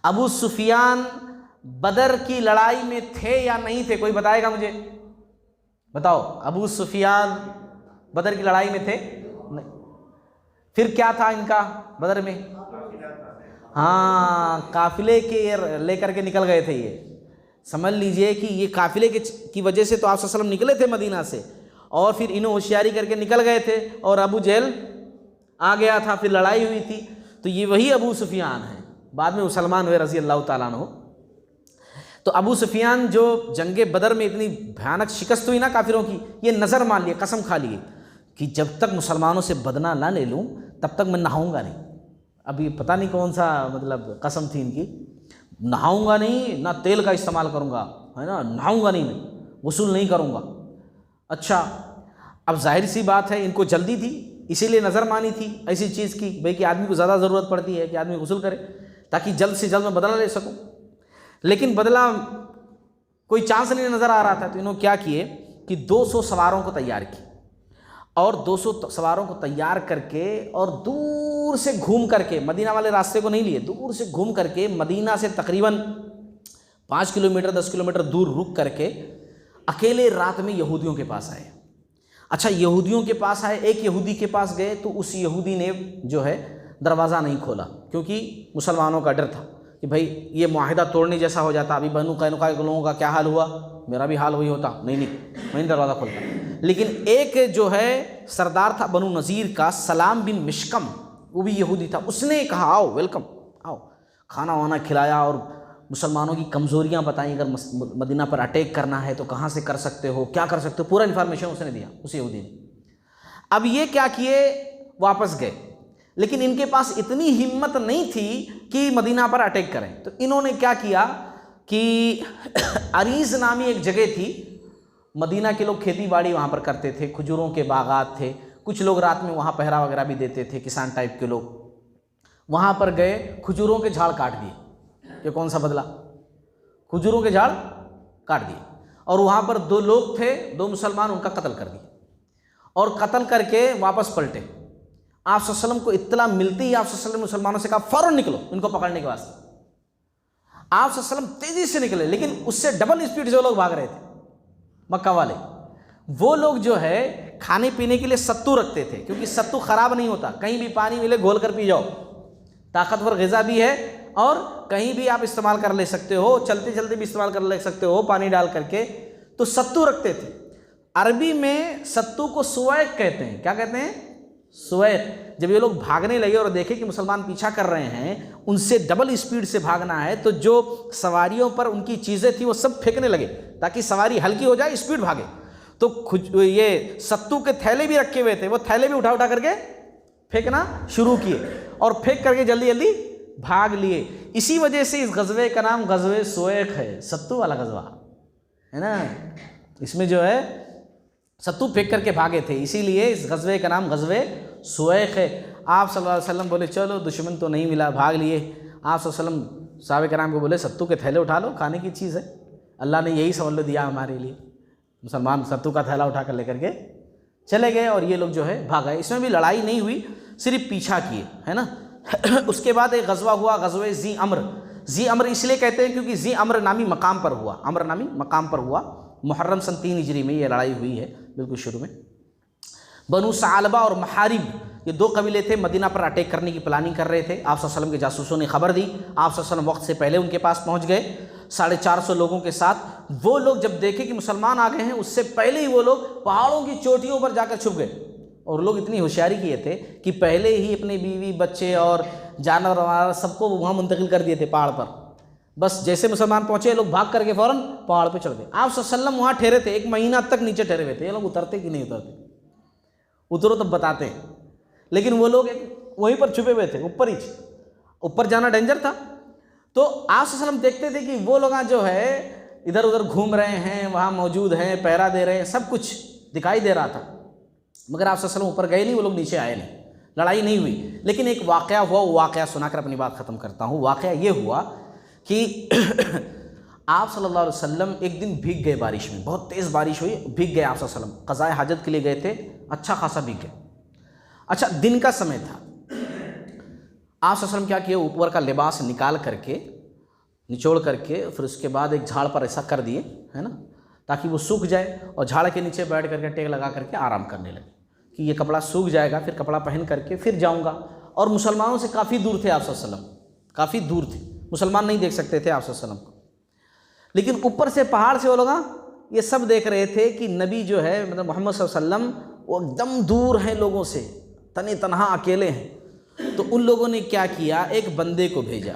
ابو سفیان بدر کی لڑائی میں تھے یا نہیں تھے؟ کوئی بتائے گا مجھے؟ بتاؤ، ابو سفیان بدر کی لڑائی میں تھے؟ نہیں۔ پھر کیا تھا ان کا بدر میں؟ ہاں، قافلے کے لے کر کے نکل گئے تھے۔ یہ سمجھ لیجئے کہ یہ قافلے کی وجہ سے تو آپ صلی اللہ علیہ وسلم نکلے تھے مدینہ سے، اور پھر انہوں ہوشیاری کر کے نکل گئے تھے، اور ابو جہل آ گیا تھا، پھر لڑائی ہوئی تھی۔ تو یہ وہی ابو سفیان ہیں، بعد میں مسلمان ہوئے رضی اللہ تعالیٰ عنہ۔ تو ابو سفیان جو جنگ بدر میں اتنی بھیانک شکست ہوئی نا کافروں کی، یہ نظر مان لیے، قسم کھا لیے کہ جب تک مسلمانوں سے بدنہ نہ لے لوں تب تک میں نہاؤں گا نہیں۔ اب یہ پتہ نہیں کون سا قسم تھی ان کی، نہاؤں گا نہیں، نہ تیل کا استعمال کروں گا، ہے نا، نہاؤں گا نہیں، میں غسل نہیں کروں گا۔ اچھا، اب ظاہر سی بات ہے ان کو جلدی تھی، اسی لیے نظر مانی تھی ایسی چیز کی، بھئی کہ آدمی کو زیادہ ضرورت پڑتی ہے کہ آدمی غسل کرے تاکہ جلد سے جلد میں بدلہ لے سکوں، لیکن بدلہ کوئی چانس نہیں نظر آ رہا تھا۔ تو انہوں کیا کیے کہ 200 سواروں کو تیار کی، اور 200 سواروں کو تیار کر کے اور دور سے گھوم کر کے، مدینہ والے راستے کو نہیں لیے، دور سے گھوم کر کے مدینہ سے تقریباً 5 کلومیٹر 10 کلومیٹر دور رک کر کے اکیلے رات میں یہودیوں کے پاس آئے۔ اچھا، یہودیوں کے پاس آئے، ایک یہودی کے پاس گئے تو اس یہودی نے جو ہے دروازہ نہیں کھولا، کیونکہ مسلمانوں کا ڈر تھا کہ بھائی یہ معاہدہ توڑنے جیسا ہو جاتا، ابھی بنو قینقاع کے لوگوں کا کیا حال ہوا، میرا بھی حال وہی ہوتا، نہیں میں نہیں دروازہ کھولتا۔ لیکن ایک جو ہے سردار تھا بنو نذیر کا، سلام بن مشکم، وہ بھی یہودی تھا، اس نے کہا آؤ، ویلکم، آؤ، کھانا وانا کھلایا اور مسلمانوں کی کمزوریاں بتائیں، اگر مدینہ پر اٹیک کرنا ہے تو کہاں سے کر سکتے ہو، کیا کر سکتے ہو، پورا انفارمیشن اس نے دیا، اس یہودی نے۔ اب یہ کیا کیے، واپس گئے، لیکن ان کے پاس اتنی ہمت نہیں تھی کہ مدینہ پر اٹیک کریں۔ تو انہوں نے کیا کیا کہ عریض نامی ایک جگہ تھی، مدینہ کے لوگ کھیتی باڑی وہاں پر کرتے تھے، کھجوروں کے باغات تھے، کچھ لوگ رات میں وہاں پہرا وغیرہ بھی دیتے تھے، کسان ٹائپ کے لوگ وہاں پر گئے، کھجوروں کے جھاڑ کاٹ دیے۔ یہ کون سا بدلہ؟ کھجوروں کے جھاڑ کاٹ دیے، اور وہاں پر 2 لوگ تھے، 2 مسلمان، ان کا قتل کر دیے، اور قتل کر کے واپس پلٹے۔ آپ صلی اللہ علیہ وسلم کو اطلاع ملتی ہی آپ صلی اللہ علیہ وسلم مسلمانوں سے کہا فوراً نکلو ان کو پکڑنے کے واسطے۔ آپ صلی اللہ علیہ وسلم تیزی سے نکلے، لیکن اس سے ڈبل اسپیڈ جو لوگ بھاگ رہے تھے مکہ والے، وہ لوگ جو ہے کھانے پینے کے لیے ستو رکھتے تھے، کیونکہ ستو خراب نہیں ہوتا، کہیں بھی پانی ملے گھول کر پی جاؤ، طاقتور غذا بھی ہے، اور کہیں بھی آپ استعمال کر لے سکتے ہو، چلتے چلتے بھی استعمال کر لے سکتے ہو پانی ڈال کر کے، تو ستو رکھتے تھے۔ عربی میں ستو کو سویق کہتے ہیں. کیا کہتے ہیں؟ سویق. جب یہ لوگ بھاگنے لگے اور دیکھے کہ مسلمان پیچھا کر رہے ہیں، ان سے ڈبل اسپیڈ سے بھاگنا ہے، تو جو سواریوں پر ان کی چیزیں تھیں وہ سب پھینکنے لگے تاکہ سواری ہلکی ہو جائے، اسپیڈ بھاگے. تو یہ ستو کے تھیلے بھی رکھے ہوئے تھے، وہ تھیلے بھی اٹھا کر کے پھینکنا شروع کیے اور پھینک کر کے جلدی جلدی بھاگ لیے. اسی وجہ سے اس غزوے کا نام غزوہ سویق ہے، ستو والا غزوہ ہے نا. اس میں جو ہے ستو پھینک کر کے بھاگے تھے، اسی لیے اس غزوے کا نام غزوہ سویق ہے. آپ صلی اللہ علیہ وسلم بولے چلو دشمن تو نہیں ملا، بھاگ لیے. آپ صلی اللہ علیہ وسلم صحابہ کرام کو بولے ستو کے تھیلے اٹھا لو، کھانے کی چیز ہے، اللہ نے یہی سہولت دیا ہمارے لیے. مسلمان ستو کا تھیلا اٹھا کر لے کر کے چلے گئے اور یہ لوگ جو ہے بھاگ گئے. اس میں بھی لڑائی نہیں ہوئی، صرف پیچھا کیے ہے نا. اس کے بعد ایک غزوہ ہوا، غزوہ ذی امر. ذی امر اس لیے کہتے ہیں کیونکہ ذی امر نامی مقام پر ہوا، امر نامی مقام پر ہوا. محرم سن 3 ہجری میں یہ لڑائی ہوئی ہے، بالکل شروع میں. بنو ثعلبہ اور محارب، یہ 2 قبیلے تھے، مدینہ پر اٹیک کرنے کی پلاننگ کر رہے تھے. آپ صلی اللہ علیہ وسلم کے جاسوسوں نے خبر دی، آپ صلی اللہ علیہ وسلم وقت سے پہلے ان کے پاس پہنچ گئے 450 لوگوں کے ساتھ. وہ لوگ جب دیکھے کہ مسلمان آ گئے ہیں، اس سے پہلے ہی وہ لوگ پہاڑوں کی چوٹیوں پر جا کر چھپ گئے. اور لوگ اتنی ہوشیاری کیے تھے کہ پہلے ہی اپنے بیوی بچے اور جانور وغیرہ سب کو وہاں منتقل کر دیے تھے پہاڑ پر. بس جیسے مسلمان پہنچے، لوگ بھاگ کر کے فوراً پہاڑ پہ چڑھ گئے. آپ صلی اللہ علیہ وسلم وہاں ٹھہرے تھے، 1 مہینہ تک نیچے ٹھہرے ہوئے تھے. یہ لوگ اترتے کہ نہیں اترتے، اترو تب بتاتے ہیں. لیکن وہ لوگ وہیں پر چھپے ہوئے تھے، اوپر ہی. اوپر جانا ڈینجر تھا. تو آپ صلی اللہ علیہ وسلم دیکھتے تھے کہ وہ لوگ جو ہے ادھر ادھر گھوم رہے ہیں، وہاں موجود ہیں، پہرا دے رہے ہیں، سب کچھ دکھائی دے رہا تھا. مگر آپ صلی اللہ علیہ وسلم اوپر گئے نہیں، وہ لوگ نیچے آئے نہیں، لڑائی نہیں ہوئی. لیکن ایک واقعہ ہوا، وہ واقعہ سنا کر اپنی بات ختم کرتا ہوں. واقعہ یہ ہوا کہ آپ صلی اللہ علیہ وسلم ایک دن بھیگ گئے بارش میں، بہت تیز بارش ہوئی، بھیگ گئے. آپ صلی اللہ علیہ وسلم قضاء حاجت کے لیے گئے تھے، اچھا خاصا بھیگ گئے. اچھا دن کا سمے تھا. آپ صلی اللہ علیہ وسلم کیا کیے، اوپر کا لباس نکال کر کے، نچوڑ کر کے، پھر اس کے بعد ایک جھاڑ پر ایسا کر دیے ہے نا، تاکہ وہ سوکھ جائے، اور جھاڑ کے نیچے بیٹھ کر کے ٹیک لگا کر کے آرام کرنے لگے کہ یہ کپڑا سوکھ جائے گا، پھر کپڑا پہن کر کے پھر جاؤں گا. اور مسلمانوں سے کافی دور تھے آپ صلی اللہ علیہ وسلم، کافی دور تھے، مسلمان نہیں دیکھ سکتے تھے آپ صلی اللہ علیہ وسلم کو. لیکن اوپر سے پہاڑ سے وہ لوگ یہ سب دیکھ رہے تھے کہ نبی جو ہے مطلب محمد صلی اللہ علیہ وسلم وہ ایک دم دور ہیں لوگوں سے، تنہا تنہا اکیلے ہیں. تو ان لوگوں نے کیا کیا، ایک بندے کو بھیجا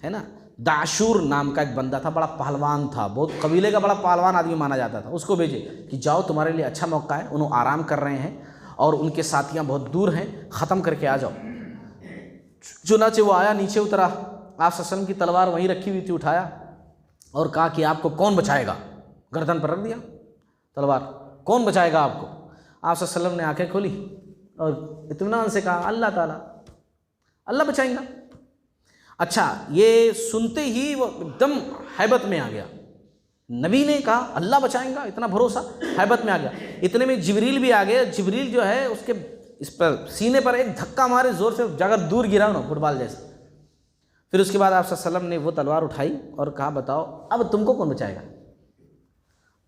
ہے نا. دعشور نام کا ایک بندہ تھا، بڑا پہلوان تھا، بہت قبیلے کا بڑا پہلوان آدمی مانا جاتا تھا. اس کو بھیجے کہ جاؤ تمہارے لیے اچھا موقع ہے، انہوں آرام کر رہے ہیں اور ان کے ساتھیاں بہت دور ہیں، ختم کر کے آ جاؤ. چنانچہ وہ آیا، نیچے اترا، آپ صلی اللہ علیہ وسلم کی تلوار وہیں رکھی ہوئی تھی، اٹھایا اور کہا کہ آپ کو کون بچائے گا. گردن پر رکھ دیا تلوار، کون بچائے گا آپ کو. آپ صلی اللہ علیہ وسلم نے آنکھیں کھولی اور اطمینان سے کہا اللہ تعالیٰ، اللہ بچائیں گا. اچھا یہ سنتے ہی وہ ایک دم ہیبت میں آ گیا. نبی نے کہا اللہ بچائیں گا، اتنا بھروسہ، ہیبت میں آ گیا. اتنے میں جبریل بھی آ گئے. جبریل جو ہے اس کے اس پر سینے پر ایک دھکا مارے زور سے، جا کر دور گرا نا، فٹ بال جیسے. پھر اس کے بعد آپ صلی اللہ علیہ وسلم نے وہ تلوار اٹھائی اور کہا بتاؤ اب تم کو کون بچائے گا،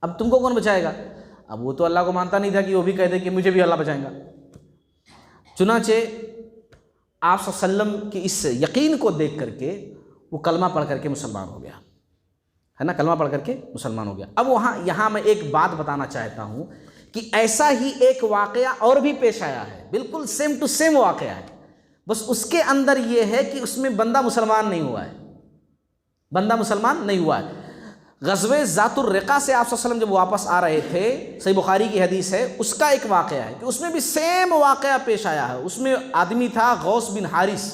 اب تم کو کون بچائے گا. اب وہ تو اللہ کو مانتا نہیں تھا کہ وہ بھی کہہ دے کہ مجھے بھی اللہ بچائیں گا. چنانچہ آپ صلی اللہ علیہ وسلم کی اس یقین کو دیکھ کر کے وہ کلمہ پڑھ کر کے مسلمان ہو گیا ہے نا، کلمہ پڑھ کر کے مسلمان ہو گیا. اب یہاں میں ایک بات بتانا چاہتا ہوں کہ ایسا ہی ایک واقعہ اور بھی پیش آیا ہے، بالکل سیم ٹو سیم واقعہ ہے، بس اس کے اندر یہ ہے کہ اس میں بندہ مسلمان نہیں ہوا ہے، بندہ مسلمان نہیں ہوا ہے. غزوہ ذات الرقہ سے آپ صلی اللہ علیہ وسلم جب واپس آ رہے تھے، صحیح بخاری کی حدیث ہے، اس کا ایک واقعہ ہے کہ اس میں بھی سیم واقعہ پیش آیا ہے. اس میں آدمی تھا غوث بن حارث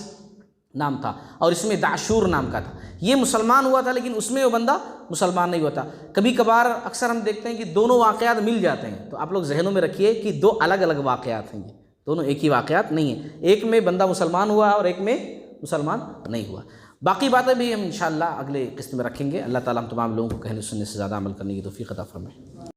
نام تھا، اور اس میں دعشور نام کا تھا. یہ مسلمان ہوا تھا لیکن اس میں وہ بندہ مسلمان نہیں ہوتا. کبھی کبھار اکثر ہم دیکھتے ہیں کہ دونوں واقعات مل جاتے ہیں، تو آپ لوگ ذہنوں میں رکھیے کہ 2 الگ الگ واقعات ہیں، یہ دونوں ایک ہی واقعات نہیں ہیں. ایک میں بندہ مسلمان ہوا اور ایک میں مسلمان نہیں ہوا. باقی باتیں بھی ہم انشاءاللہ اگلے قسط میں رکھیں گے. اللہ تعالیٰ ہم تمام لوگوں کو کہنے سننے سے زیادہ عمل کرنے کی توفیق عطا فرمائے.